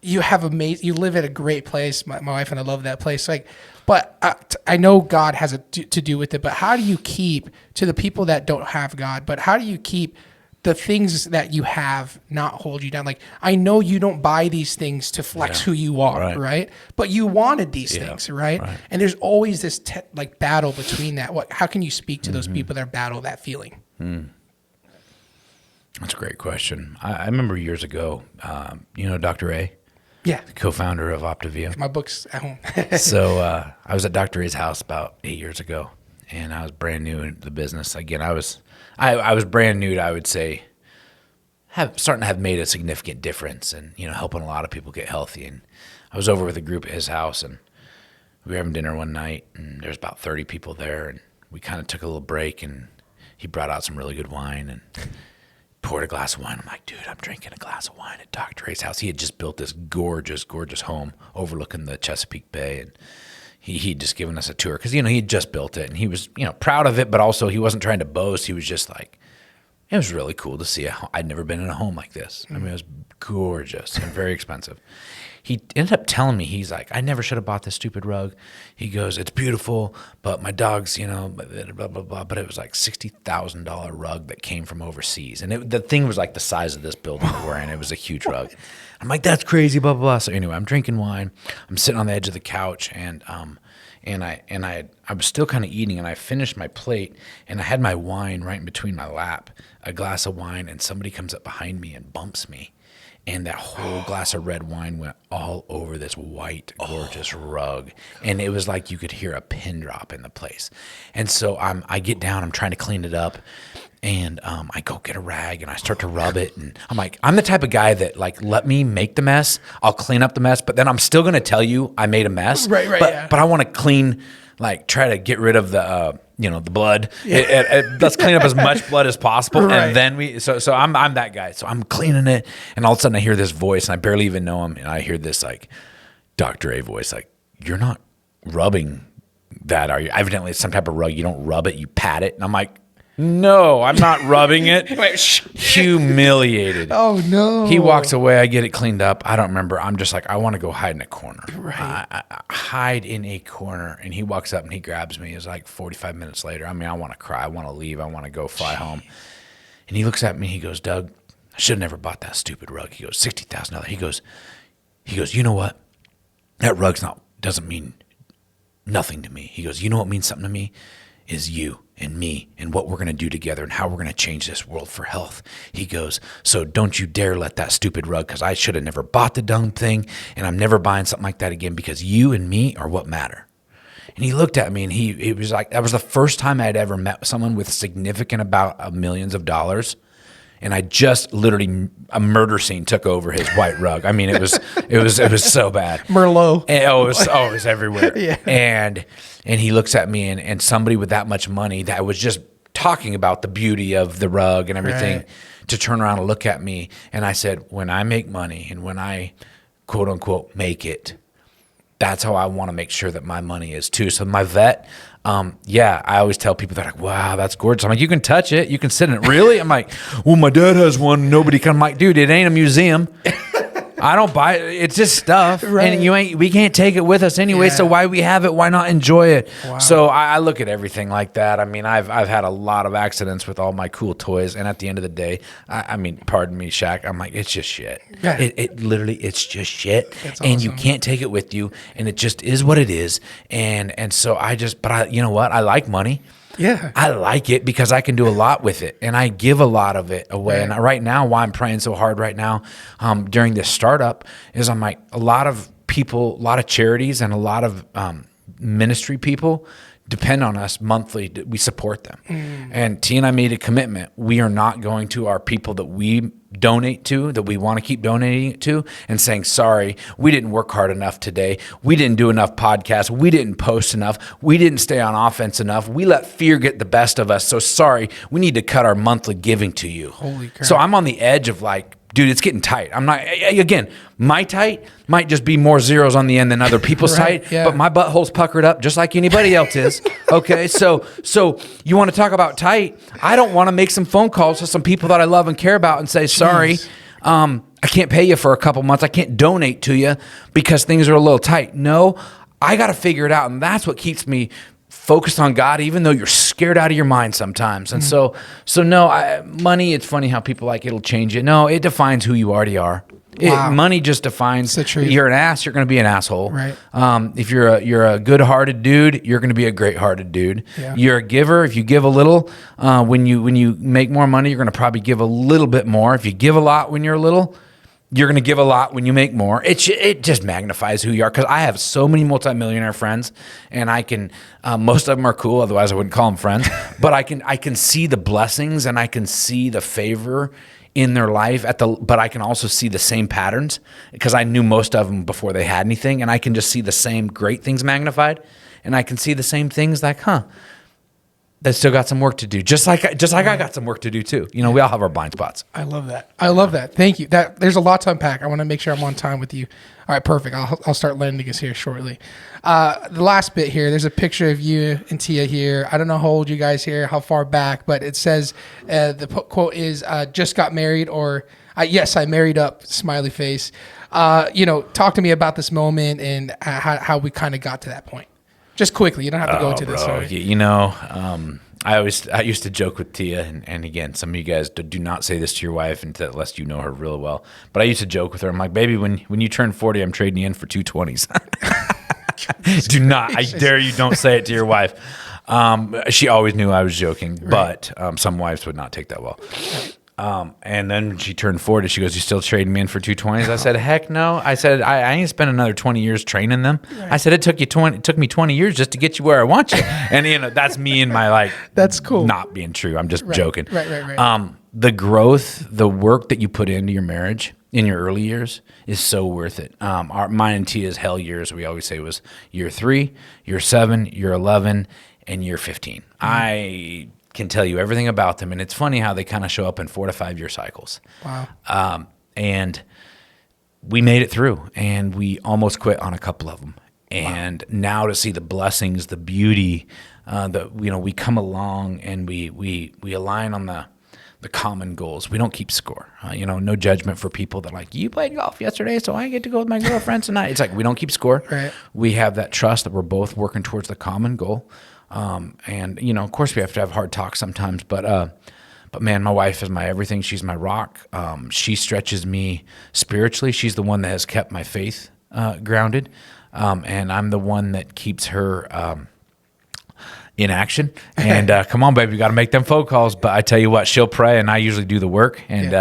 You have you live at a great place. My wife and I love that place. Like, but I know God has to do with it, but how do you keep, to the people that don't have God, but how do you keep the things that you have not hold you down? Like, I know you don't buy these things to flex who you are, right? But you wanted these things, right? And there's always this like battle between that. How can you speak to those people that battle that feeling? That's a great question. I remember years ago, you know, Dr. A? Yeah. The co-founder of Optavia. My book's at home. So I was at Dr. A's house about 8 years ago, and I was brand new in the business. Again, I was brand new to, I would say, starting to have made a significant difference and, you know, helping a lot of people get healthy. And I was over with a group at his house, and we were having dinner one night, and there's about 30 people there, and we kind of took a little break, and he brought out some really good wine and poured a glass of wine. I'm like, dude, I'm drinking a glass of wine at Dr. A's house. He had just built this gorgeous, gorgeous home overlooking the Chesapeake Bay, and he'd just given us a tour because, you know, he had just built it, and he was, you know, proud of it, but also he wasn't trying to boast. He was just like, it was really cool to see. I'd never been in a home like this. I mean, it was gorgeous and very expensive. He ended up telling me, he's like, I never should have bought this stupid rug. He goes, it's beautiful, but my dog's, you know, blah, blah, blah. But it was like $60,000 rug that came from overseas. And the thing was like the size of this building that we're in. It was a huge rug. I'm like, that's crazy, blah, blah, blah. So anyway, I'm drinking wine. I'm sitting on the edge of the couch, and I was still kind of eating, and I finished my plate, and I had my wine right in between my lap, a glass of wine, and somebody comes up behind me and bumps me. And that whole glass of red wine went all over this white, gorgeous rug. And it was like you could hear a pin drop in the place. And so I get down, I'm trying to clean it up. And I go get a rag and I start to rub it. And I'm like, I'm the type of guy that, like, let me make the mess. I'll clean up the mess. But then I'm still going to tell you I made a mess. Right, but I want to clean, like, try to get rid of the, you know, the blood. Let's clean up as much blood as possible. Right. And then so I'm that guy. So I'm cleaning it. And all of a sudden I hear this voice, and I barely even know him. And I hear this, like, Dr. A voice, like, you're not rubbing that, are you? Evidently it's some type of rug. You don't rub it, you pat it. And I'm like, no, I'm not rubbing it. Humiliated. Oh, no. He walks away. I get it cleaned up. I don't remember. I'm just like, I want to go hide in a corner. Right. I hide in a corner. And he walks up and he grabs me. It's like 45 minutes later. I mean, I want to cry. I want to leave. I want to go fly home. And he looks at me. He goes, Doug, I should have never bought that stupid rug. He goes, $60,000. He goes, you know what? That rug's doesn't mean nothing to me. He goes, you know what means something to me? Is you and me and what we're going to do together and how we're going to change this world for health. He goes, so don't you dare let that stupid rug, because I should have never bought the dumb thing, and I'm never buying something like that again, because you and me are what matter. And he looked at me, and he was like, that was the first time I had ever met someone with significant of millions of dollars. And I just literally, a murder scene took over his white rug. I mean, it was so bad. Merlot. And, it was everywhere. Yeah. And he looks at me, and somebody with that much money that was just talking about the beauty of the rug and everything, to turn around and look at me. And I said, when I make money and when I, quote unquote, make it, that's how I want to make sure that my money is too. So my vet, yeah, I always tell people, they're like, wow, that's gorgeous. I'm like, you can touch it. You can sit in it. Really? I'm like, well, my dad has one. Nobody can. I'm like, dude, it ain't a museum. I don't buy it. It's just stuff. Right. And we can't take it with us anyway. So why we have it? Why not enjoy it? Wow. So I look at everything like that. I mean, I've had a lot of accidents with all my cool toys. And at the end of the day, I mean, pardon me, Shaq, I'm like, it's just shit. Yeah. It literally, it's just shit. That's and awesome. you can't take it with you. And it just is what it is. And so you know what? I like money. Yeah. I like it because I can do a lot with it, and I give a lot of it away. Right. And right now, why I'm praying so hard right now during this startup is I'm like, a lot of people, a lot of charities and a lot of ministry people depend on us monthly. We support them. And T and I made a commitment. We are not going to our people that we donate to, that we want to keep donating it to, and saying, sorry, we didn't work hard enough today. We didn't do enough podcasts. We didn't post enough. We didn't stay on offense enough. We let fear get the best of us. So sorry, we need to cut our monthly giving to you. Holy crap. So I'm on the edge of like, dude, it's getting tight. I'm not, again, my tight might just be more zeros on the end than other people's Right, tight, yeah. but my butthole's puckered up just like anybody else is. Okay, so you want to talk about tight? I don't want to make some phone calls to some people that I love and care about and say, sorry, I can't pay you for a couple months. I can't donate to you because things are a little tight. No, I got to figure it out, and that's what keeps me focused on God, even though you're scared out of your mind sometimes. And so no, money, it's funny how people like it'll change you. No, it defines who you already are. Wow. Money just defines. It's the truth. You're an ass, you're going to be an asshole. Right. If you're a good-hearted dude, you're going to be a great-hearted dude. Yeah. You're a giver. If you give a little, when you make more money, you're going to probably give a little bit more. If you give a lot when you're little, you're going to give a lot when you make more. It just magnifies who you are, because I have so many multimillionaire friends, and I can most of them are cool. Otherwise, I wouldn't call them friends. But I can see the blessings, and I can see the favor in their life but I can also see the same patterns, because I knew most of them before they had anything, and I can just see the same great things magnified, and I can see the same things like, they still got some work to do. Just like I got some work to do too. You know, we all have our blind spots. I love that. Thank you. There's a lot to unpack. I want to make sure I'm on time with you. All right, perfect. I'll start landing us here shortly. The last bit here, there's a picture of you and Tia here. I don't know how old you guys here, how far back, but it says the quote is just got married, or yes, I married up, smiley face. Talk to me about this moment and how we kind of got to that point. Just quickly, you don't have to go into this story. I used to joke with Tia, and again, some of you guys do not say this to your wife unless you know her real well. But I used to joke with her. I'm like, baby, when you turn 40, I'm trading you in for 220s. Do not, I dare you, don't say it to your wife. She always knew I was joking, Right. but some wives would not take that well. And then when she turned 40, she goes, you still trading me in for 220s? I said, heck no. I said, I ain't spent another 20 years training them. Right. I said, it took me 20 years just to get you where I want you. And that's me and my that's cool. Not being true. I'm just joking. Right. The growth, the work that you put into your marriage in your early years is so worth it. Mine and Tia's hell years, we always say, was year 3, year 7, year 11, and year 15. Mm-hmm. I can tell you everything about them, and it's funny how they kind of show up in 4 to 5 year cycles. Wow. And we made it through, and we almost quit on a couple of them. And now to see the blessings, the beauty, we come along and we align on the common goals. We don't keep score. No judgment for people that like, you played golf yesterday, so I get to go with my girlfriend tonight. It's like, we don't keep score. Right. We have that trust that we're both working towards the common goal. And of course we have to have hard talk sometimes, but man, my wife is my everything. She's my rock. She stretches me spiritually. She's the one that has kept my faith, grounded. And I'm the one that keeps her, in action. And come on, baby, you got to make them phone calls. But I tell you what, she'll pray, and I usually do the work. And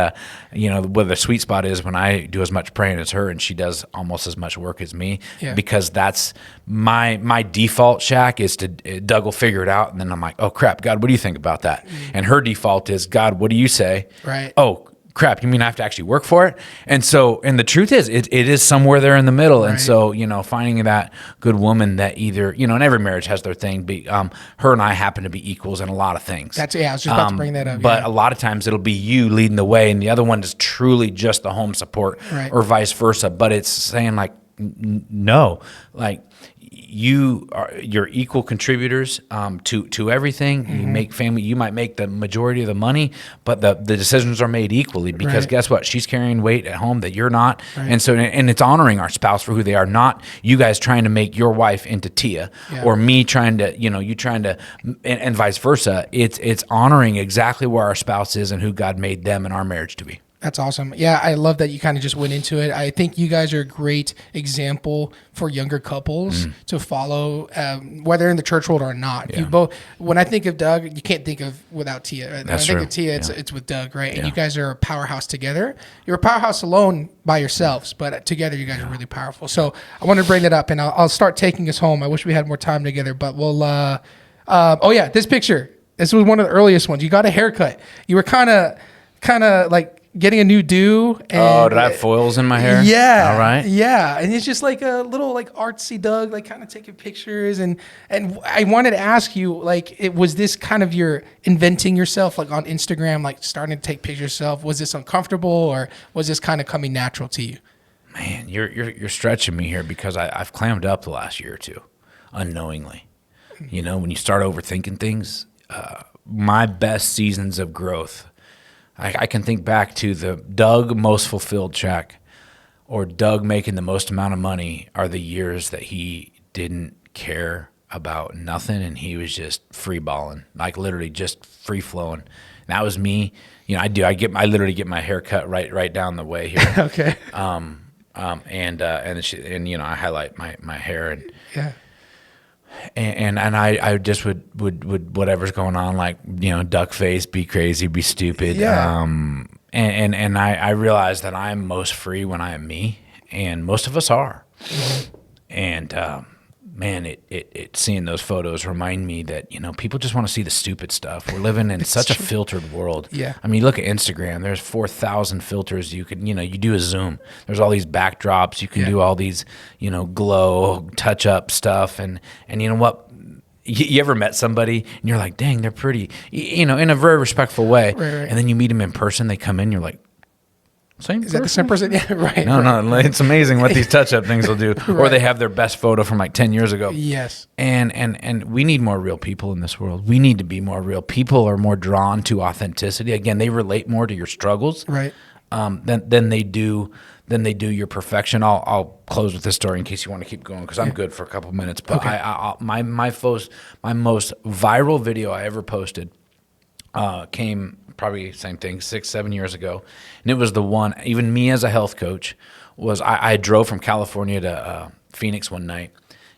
where the sweet spot is when I do as much praying as her, and she does almost as much work as me. Yeah. Because that's my default. Shaq is to Doug will figure it out, and then I'm like, oh crap, God, what do you think about that? Mm-hmm. And her default is, God, what do you say? Right. Oh crap, you mean I have to actually work for it? And the truth is, it is somewhere there in the middle. Right. And so, finding that good woman that either, and every marriage has their thing, her and I happen to be equals in a lot of things. I was just about to bring that up. But a lot of times it'll be you leading the way, and the other one is truly just the home support, right, or vice versa. But it's saying like, no, like you're equal contributors to everything. You make family. You might make the majority of the money, but the decisions are made equally because guess what? She's carrying weight at home that you're not, and so it's honoring our spouse for who they are, not you guys trying to make your wife into Tia or me trying to you trying to and vice versa. It's honoring exactly where our spouse is and who God made them and our marriage to be. That's awesome. Yeah, I love that you kind of just went into it. I think you guys are a great example for younger couples to follow, whether in the church world or not. Yeah. You both. When I think of Doug, you can't think of without Tia. Right? When I think of Tia, it's with Doug, right? Yeah. And you guys are a powerhouse together. You're a powerhouse alone by yourselves, but together you guys are really powerful. So I want to bring that up, and I'll start taking us home. I wish we had more time together, but we'll. This picture. This was one of the earliest ones. You got a haircut. You were kind of like getting a new do. And, did I have foils in my hair? Yeah. All right. Yeah. And it's just like a little like artsy Doug, like kind of taking pictures. And I wanted to ask you, like, was this kind of your inventing yourself, like on Instagram, like starting to take pictures yourself? Was this uncomfortable or was this kind of coming natural to you? Man, you're stretching me here because I've clammed up the last year or two unknowingly. You know, when you start overthinking things, my best seasons of growth, I can think back to the Doug most fulfilled check or Doug making the most amount of money are the years that he didn't care about nothing and he was just free balling, like literally just free flowing. And that was me. You know, I literally get my hair cut right down the way here. Okay. And you know, I highlight my hair and yeah. And I just would whatever's going on, like, you know, duck face, be crazy, be stupid. Yeah. And I realize that I'm most free when I am me, and most of us are. And man, it seeing those photos remind me that, you know, people just want to see the stupid stuff. We're living in such a filtered world. Yeah. I mean, you look at Instagram, there's 4,000 filters. You could, you know, you do a zoom. There's all these backdrops. You can do all these, you know, glow, touch up stuff. And you know what? You ever met somebody and you're like, dang, they're pretty, you know, in a very respectful way. Right. And then you meet them in person, they come in, you're like, Is that the same person? Yeah, right. No, it's amazing what these touch-up things will do. Or they have their best photo from like 10 years ago. Yes. And we need more real people in this world. We need to be more real. People are more drawn to authenticity. Again, they relate more to your struggles, right? Than they do your perfection. I'll close with this story in case you want to keep going because I'm good for a couple minutes. But okay. My most viral video I ever posted came probably same thing 6-7 years ago, and it was the one. Even me as a health coach was I drove from California to Phoenix one night,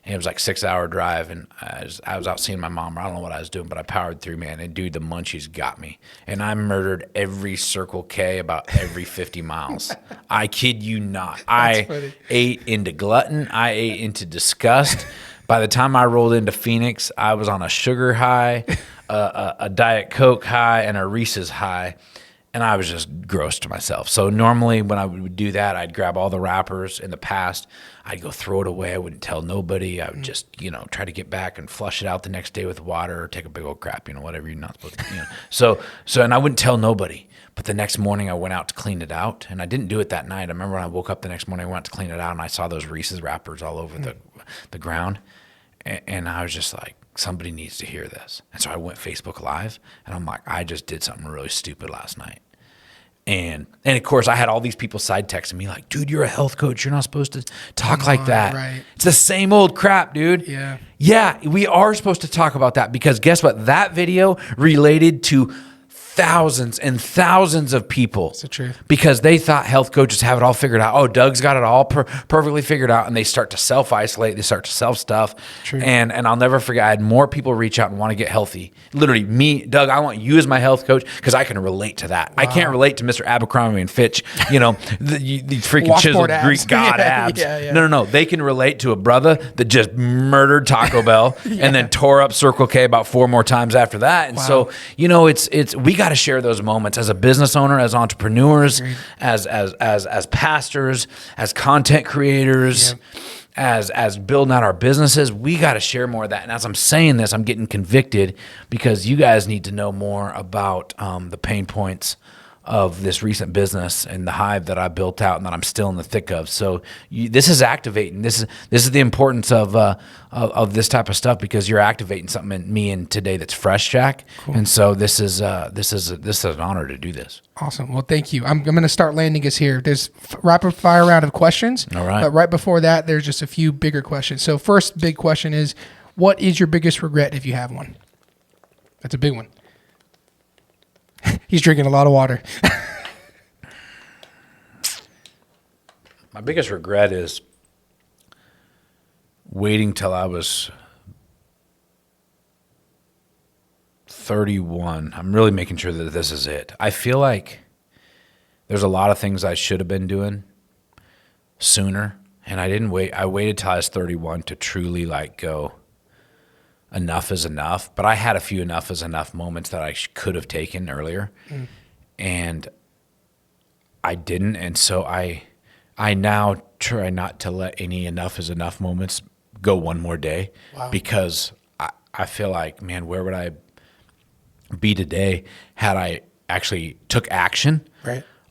and it was like 6-hour drive, and I was out seeing my mom. I don't know what I was doing, but I powered through, man. And dude, the munchies got me, and I murdered every Circle K about every 50 miles. I kid you not. I ate into glutton. I ate into disgust. By the time I rolled into Phoenix, I was on a sugar high, a Diet Coke high, and a Reese's high, and I was just gross to myself. So normally when I would do that, I'd grab all the wrappers. In the past, I'd go throw it away. I wouldn't tell nobody. I would just, you know, try to get back and flush it out the next day with water or take a big old crap, you know, whatever you're not supposed to, you know. So and I wouldn't tell nobody. But the next morning I went out to clean it out, and I didn't do it that night. I remember when I woke up the next morning, I went to clean it out, and I saw those Reese's wrappers all over the ground. And I was just like, somebody needs to hear this. And so I went Facebook Live, and I'm like, I just did something really stupid last night. And of course, I had all these people side texting me like, dude, you're a health coach. You're not supposed to talk like that. Right. It's the same old crap, dude. Yeah. Yeah, we are supposed to talk about that because guess what? That video related to thousands and thousands of people. That's the truth. Because they thought health coaches have it all figured out. Oh, Doug's got it all perfectly figured out. And they start to self-isolate. They start to self-stuff. True. And I'll never forget, I had more people reach out and want to get healthy. Literally, me, Doug, I want you as my health coach because I can relate to that. Wow. I can't relate to Mr. Abercrombie and Fitch, you know, these freaking chiseled Greek god abs. Yeah. No. They can relate to a brother that just murdered Taco Bell and then tore up Circle K about 4 more times after that. And so, you know, we got to share those moments as a business owner, as entrepreneurs, as pastors, as content creators, as building out our businesses. We got to share more of that. And as I'm saying this, I'm getting convicted because you guys need to know more about the pain points of this recent business and the hive that I built out and that I'm still in the thick of. So this is activating. This is the importance of this type of stuff, because you're activating something in me in today that's fresh, Jack. Cool. And so this is an honor to do this. Awesome. Well, thank you. I'm going to start landing us here. There's rapid fire round of questions. All right. But right before that, there's just a few bigger questions. So first big question is, what is your biggest regret if you have one? That's a big one. He's drinking a lot of water. My biggest regret is waiting till I was 31. I'm really making sure that this is it. I feel like there's a lot of things I should have been doing sooner, and I didn't wait. I waited till I was 31 to truly go, enough is enough. But I had a few enough is enough moments that I could have taken earlier, and I didn't. And so I now try not to let any enough is enough moments go one more day. Wow. Because I feel like, man, where would I be today had I actually took action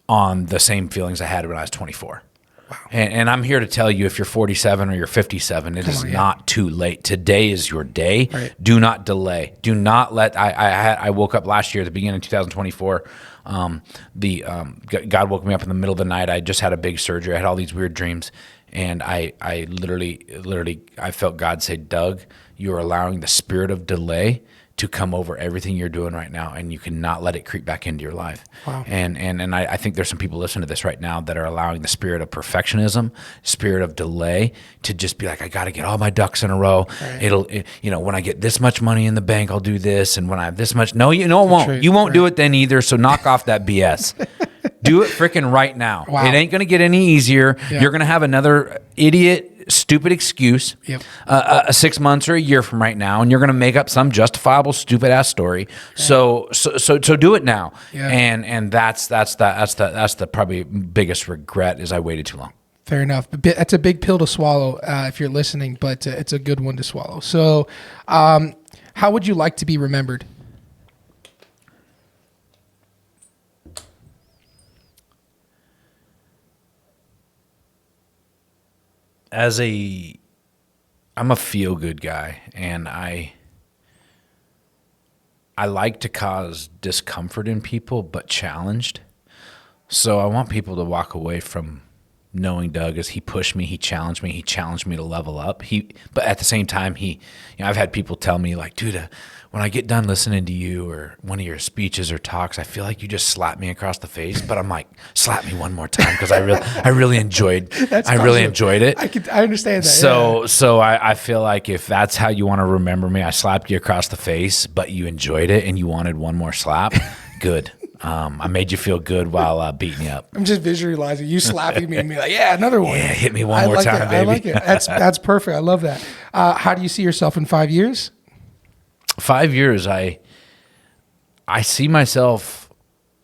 on the same feelings I had when I was 24. Wow. And I'm here to tell you, if you're 47 or you're 57, it is not too late. Today is your day. Right. Do not delay. Do not let. I woke up last year at the beginning of 2024. God woke me up in the middle of the night. I just had a big surgery. I had all these weird dreams, and I literally I felt God say, Doug, you are allowing the spirit of delay to come over everything you're doing right now, and you cannot let it creep back into your life. Wow. And I think there's some people listening to this right now that are allowing the spirit of perfectionism, spirit of delay, to just be like, I got to get all my ducks in a row. Right. When I get this much money in the bank, I'll do this, and when I have this much, no, it won't. You won't do it then either. So knock off that BS. Do it freaking right now. Wow. It ain't going to get any easier. Yeah. You're going to have another stupid excuse 6 months or a year from right now, and you're going to make up some justifiable stupid ass story. Yeah. So do it now. Yeah. And that's the probably biggest regret, is I waited too long. Fair enough. That's a big pill to swallow if you're listening, but it's a good one to swallow. So how would you like to be remembered? I'm a feel-good guy, and I like to cause discomfort in people, but challenged. So I want people to walk away from knowing Doug as he pushed me, he challenged me to level up. But at the same time, I've had people tell me, like, dude, when I get done listening to you or one of your speeches or talks, I feel like you just slap me across the face. But I'm like, slap me one more time, because I really enjoyed it. I understand that. So I feel like if that's how you want to remember me, I slapped you across the face, but you enjoyed it and you wanted one more slap. Good. I made you feel good while beating you up. I'm just visualizing you slapping me and me like, yeah, another one. Yeah, hit me one more time, baby. I like it. That's perfect. I love that. How do you see yourself in 5 years? 5 years, I see myself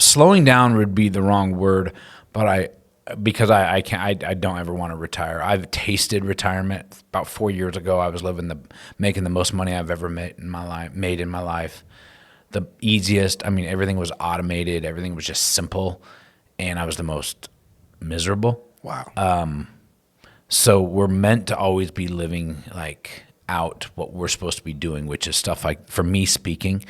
slowing down would be the wrong word, but because I don't ever want to retire. I've tasted retirement. About 4 years ago, I was making the most money I've ever made in my life. The easiest. I mean, everything was automated. Everything was just simple, and I was the most miserable. Wow. So we're meant to always be living out what we're supposed to be doing, which is stuff like, for me, speaking,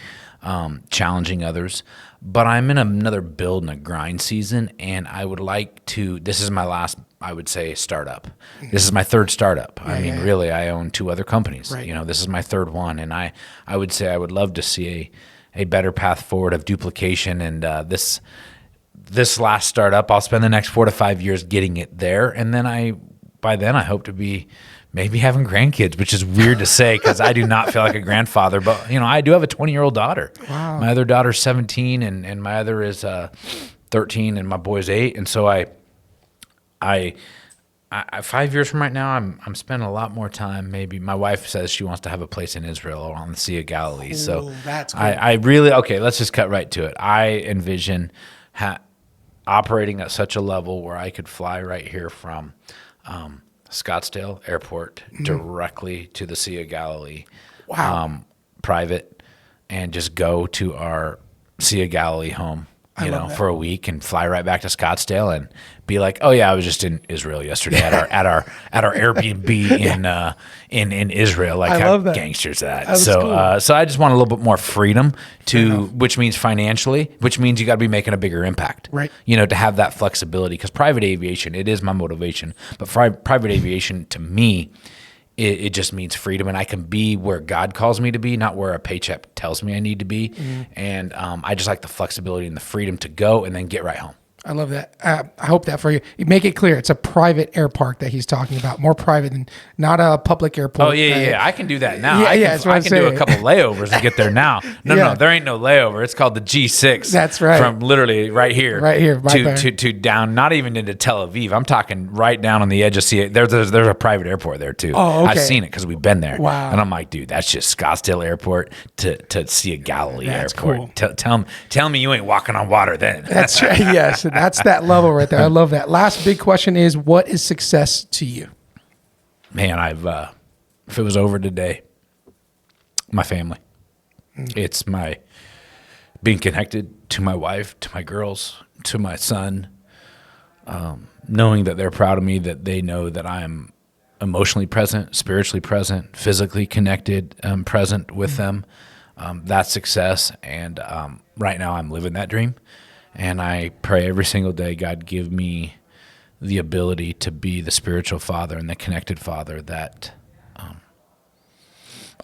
challenging others. But I'm in another build and a grind season, and I would like to. This is my last, I would say, startup. This is my third startup. Really, I own 2 other companies. Right. This is my third one, and I would say I would love to see a better path forward of duplication. And this last startup, I'll spend the next 4 to 5 years getting it there, and then by then I hope to be maybe having grandkids, which is weird to say because I do not feel like a grandfather. But I do have a 20-year-old daughter. Wow. My other daughter's 17, and my other is 13, and my boy's 8. And so I 5 years from right now, I'm spending a lot more time. Maybe my wife says she wants to have a place in Israel or on the Sea of Galilee. Ooh, so that's cool. I really, okay, let's just cut right to it. I envision operating at such a level where I could fly right here from Scottsdale Airport directly to the Sea of Galilee. Wow. Private, and just go to our Sea of Galilee home for a week and fly right back to Scottsdale and be like, oh yeah, I was just in Israel yesterday at our Airbnb in Israel. Like, I love that. Gangsters that. That's So cool. so I just want a little bit more freedom which means financially, which means you got to be making a bigger impact, right? To have that flexibility, because private aviation, it is my motivation, but private aviation to me, it just means freedom, and I can be where God calls me to be, not where a paycheck tells me I need to be. Mm-hmm. And I just like the flexibility and the freedom to go and then get right home. I love that. I hope that for you. You make it clear it's a private air park that he's talking about, more private than not a public airport. Oh yeah. I can do that now. That's what I can do a couple layovers and get there now. No, there ain't no layover. It's called the G6. That's right. From literally right here to down, not even into Tel Aviv. I'm talking right down on the edge of sea. There's a private airport there too. Oh, okay. I've seen it because we've been there. Wow. And I'm like, dude, that's just Scottsdale Airport to see a Galilee airport. Cool. Tell me you ain't walking on water then. That's right. Yes, that's that level right there. I love that. Last big question is, what is success to you? Man, if it was over today, my family. It's my being connected to my wife, to my girls, to my son, knowing that they're proud of me, that they know that I'm emotionally present, spiritually present, physically connected, present with them. That's success. And right now I'm living that dream. And I pray every single day, God, give me the ability to be the spiritual father and the connected father that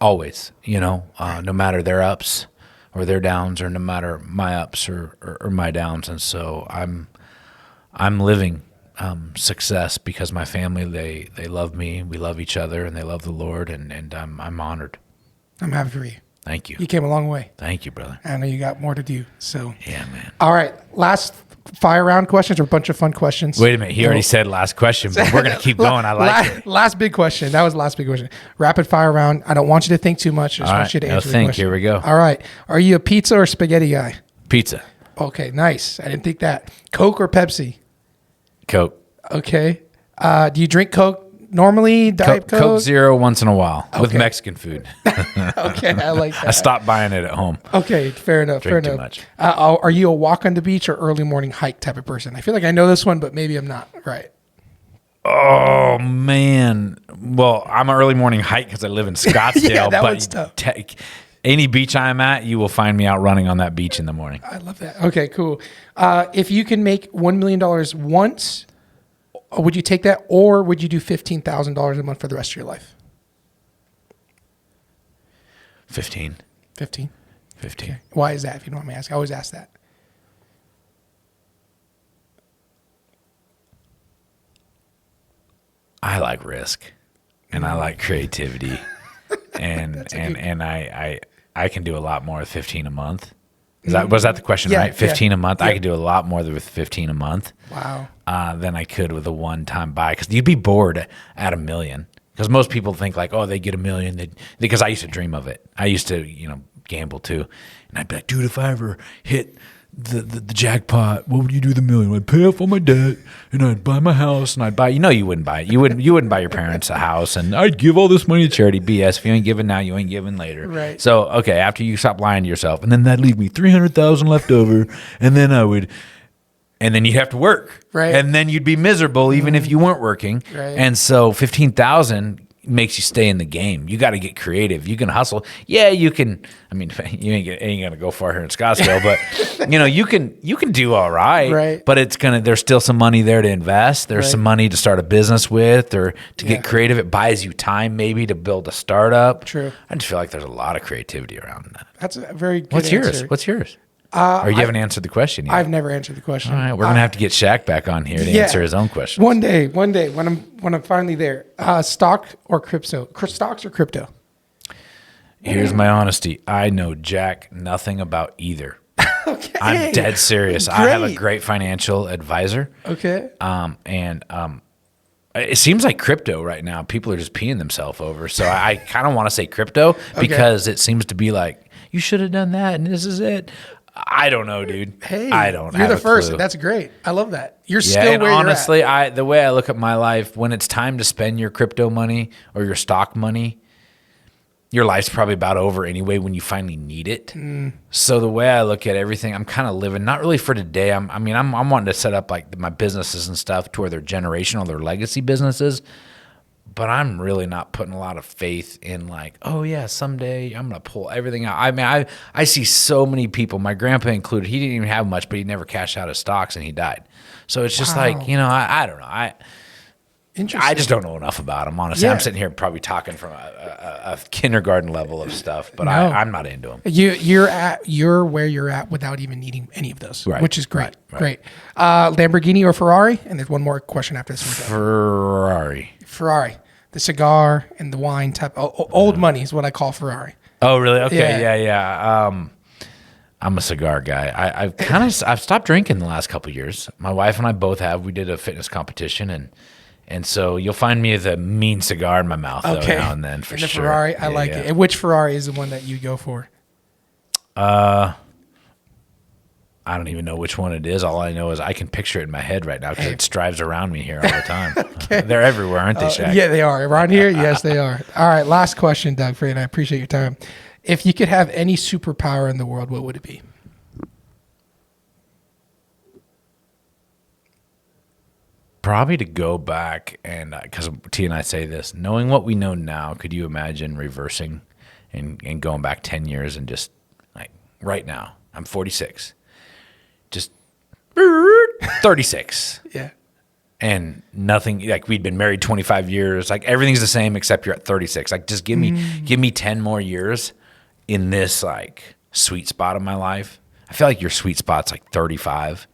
always, no matter their ups or their downs, or no matter my ups or my downs. And so I'm living success because my family, they love me, we love each other, and they love the Lord, and I'm honored. I'm happy for you. Thank you. You came a long way. Thank you, brother. I know you got more to do. So yeah, man. All right, last fire round questions, or a bunch of fun questions. Wait a minute. He already said last question, but we're going to keep going. I like it. Last big question. That was the last big question. Rapid fire round. I don't want you to think too much. I just want you to answer the question. Here we go. All right. Are you a pizza or spaghetti guy? Pizza. Okay, nice. I didn't think that. Coke or Pepsi? Coke. Okay. Do you drink Coke normally? Diet Coke? Coke Zero once in a while with Mexican food. Okay, I like that. I stopped buying it at home. Okay, fair enough. Drink too much. Are you a walk on the beach or early morning hike type of person? I feel like I know this one, but maybe I'm not. Right. Oh, man. Well, I'm an early morning hike because I live in Scottsdale. Yeah, that but one's tough. Any beach I'm at, you will find me out running on that beach in the morning. I love that. Okay, cool. If you can make $1 million once, would you take that, or would you do $15,000 a month for the rest of your life? 15. 15? 15. Okay. Why is that, if you don't want me to ask? I always ask that. I like risk, and I like creativity, and I can do a lot more with 15 a month. Was that the question, right? 15 a month. Yeah. I could do a lot more with 15 a month. Wow. Than I could with a one-time buy, because you'd be bored at $1 million. Because most people think like, oh, they get $1 million. Because I used to dream of it. I used to, gamble too, and I'd be like, dude, if I ever hit the jackpot, what would you do with $1 million? I'd pay off all my debt, and I'd buy my house, and I'd buy. You wouldn't buy it. You wouldn't buy your parents a house, and I'd give all this money to charity. BS. If you ain't giving now, you ain't giving later. Right. So okay, after you stop lying to yourself, and then that'd leave me $300,000 left over, and then I would. And then you'd have to work, right? And then you'd be miserable even if you weren't working, right? And so 15,000 makes you stay in the game. You got to get creative. You can hustle. Yeah, you can. I mean, you ain't gonna go far here in Scottsdale, but you can do all right. Right. But there's still some money there to invest. There's some money to start a business with, or to get creative. It buys you time maybe to build a startup. True. I just feel like there's a lot of creativity around that. That's a very good What's answer. What's yours? Or you haven't answered the question yet. I've never answered the question. All right, we're gonna have to get Shaq back on here to answer his own question. One day, when I'm finally there. Stock or crypto? Stocks or crypto? Here's my honesty. I know nothing about either. Okay. I'm dead serious. Great. I have a great financial advisor. Okay. It seems like crypto right now, people are just peeing themselves over. So I kind of want to say crypto because it seems to be like, you should have done that and this is it. I don't know, dude. Hey, I don't you're have the a first. clue. That's great. I love that. You're Yeah, still and where honestly, you're at. the way I look at my life, when it's time to spend your crypto money or your stock money, your life's probably about over anyway when you finally need it. So the way I look at everything, I'm kind of living not really for today. I'm wanting to set up like my businesses and stuff to where they're generational, they're legacy businesses. But I'm really not putting a lot of faith in like, oh yeah, someday I'm gonna pull everything out. I mean, I see so many people, my grandpa included. He didn't even have much, but he never cashed out his stocks and he died. So it's just like, I don't know. I just don't know enough about them, honestly. Yeah. I'm sitting here probably talking from a kindergarten level of stuff, but I'm not into them. You're where you're at without even needing any of those, right, which is great. Right. Great. Lamborghini or Ferrari? And there's one more question after this one. Ferrari. The cigar and the wine type. Old money is what I call Ferrari. Oh, really? Okay. Yeah. I'm a cigar guy. I've stopped drinking the last couple of years. My wife and I both have. We did a fitness competition and so you'll find me with a mean cigar in my mouth though, now and then for sure. Ferrari, I like it. And which Ferrari is the one that you go for? I don't even know which one it is. All I know is I can picture it in my head right now because it drives around me here all the time. Okay. They're everywhere, aren't they, Shaq? Yeah, they are. Around here, yes, they are. All right, last question, Doug, for you, and I appreciate your time. If you could have any superpower in the world, what would it be? Probably to go back and, because T and I say this, knowing what we know now, could you imagine reversing and going back 10 years and just like right now, I'm 46, just 36. Yeah. And nothing, like we'd been married 25 years, like everything's the same except you're at 36. Like just give me 10 more years in this like sweet spot of my life. I feel like your sweet spot's like 35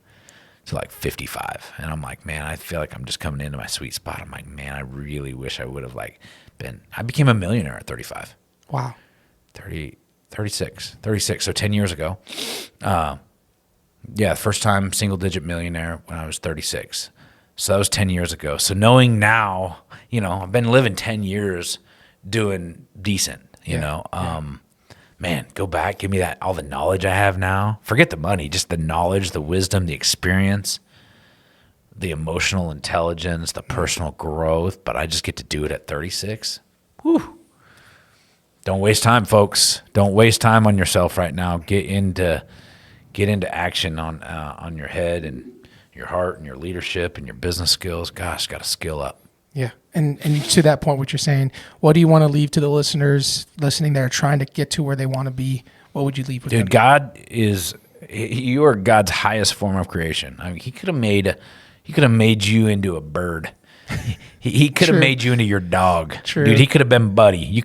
to like 55. And I'm like, man, I feel like I'm just coming into my sweet spot. I'm like, man, I really wish I would have like I became a millionaire at 35. Wow. 36. So 10 years ago. First time single digit millionaire when I was 36. So that was 10 years ago. So knowing now, I've been living 10 years doing decent, you know. Man, go back, give me all the knowledge I have now. Forget the money, just the knowledge, the wisdom, the experience, the emotional intelligence, the personal growth. But I just get to do it at 36. Whew. Don't waste time, folks. Don't waste time on yourself right now. Get into action on your head and your heart and your leadership and your business skills. Gosh, got to skill up. Yeah. And to that point, what you're saying, what do you want to leave to the listeners listening that are trying to get to where they want to be? What would you leave with them? Dude, you are God's highest form of creation. I mean, he could have made you into a bird. He could have made you into your dog. True. Dude, he could have been Buddy. I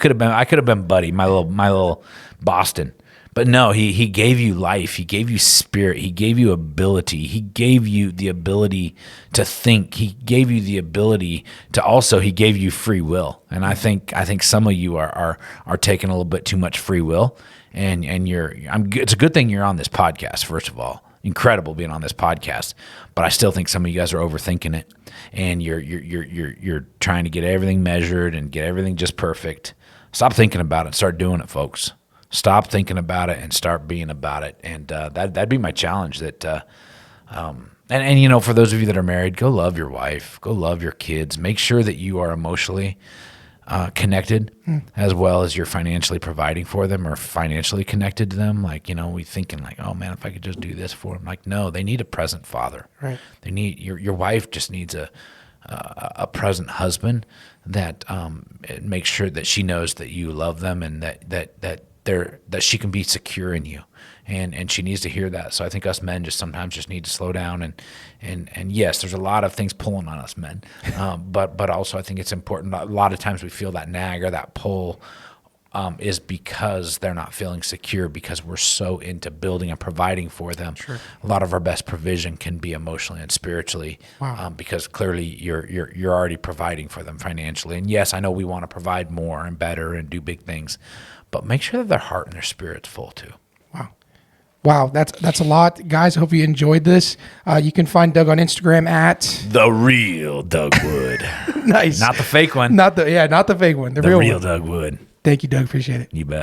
could have been Buddy, my little Boston. But no, he gave you life. He gave you spirit. He gave you ability. He gave you the ability to think. He gave you the ability to also, he gave you free will. And I think some of you are taking a little bit too much free will. And it's a good thing you're on this podcast, first of all. Incredible being on this podcast. But I still think some of you guys are overthinking it. And you're trying to get everything measured and get everything just perfect. Stop thinking about it. Start doing it, folks. Stop thinking about it and start being about it. And that'd be my challenge. That for those of you that are married, go love your wife, go love your kids. Make sure that you are emotionally connected as well as you're financially providing for them or financially connected to them. Like, we thinking like, oh man, if I could just do this for them. Like, no, they need a present father. Right. They need your wife just needs a present husband that makes sure that she knows that you love them and that she can be secure in you, and she needs to hear that. So I think us men sometimes need to slow down and yes, there's a lot of things pulling on us men, but also I think it's important. A lot of times we feel that nag or that pull is because they're not feeling secure because we're so into building and providing for them. Sure. A lot of our best provision can be emotionally and spiritually. Wow. Because clearly you're already providing for them financially. And yes, I know we want to provide more and better and do big things, but make sure that their heart and their spirit's full too. Wow, that's a lot. Guys, I hope you enjoyed this. You can find Doug on Instagram at The Real Doug Wood. Nice. Not the fake one. Not the fake one. The real Doug Wood. Thank you, Doug. Appreciate it. You bet.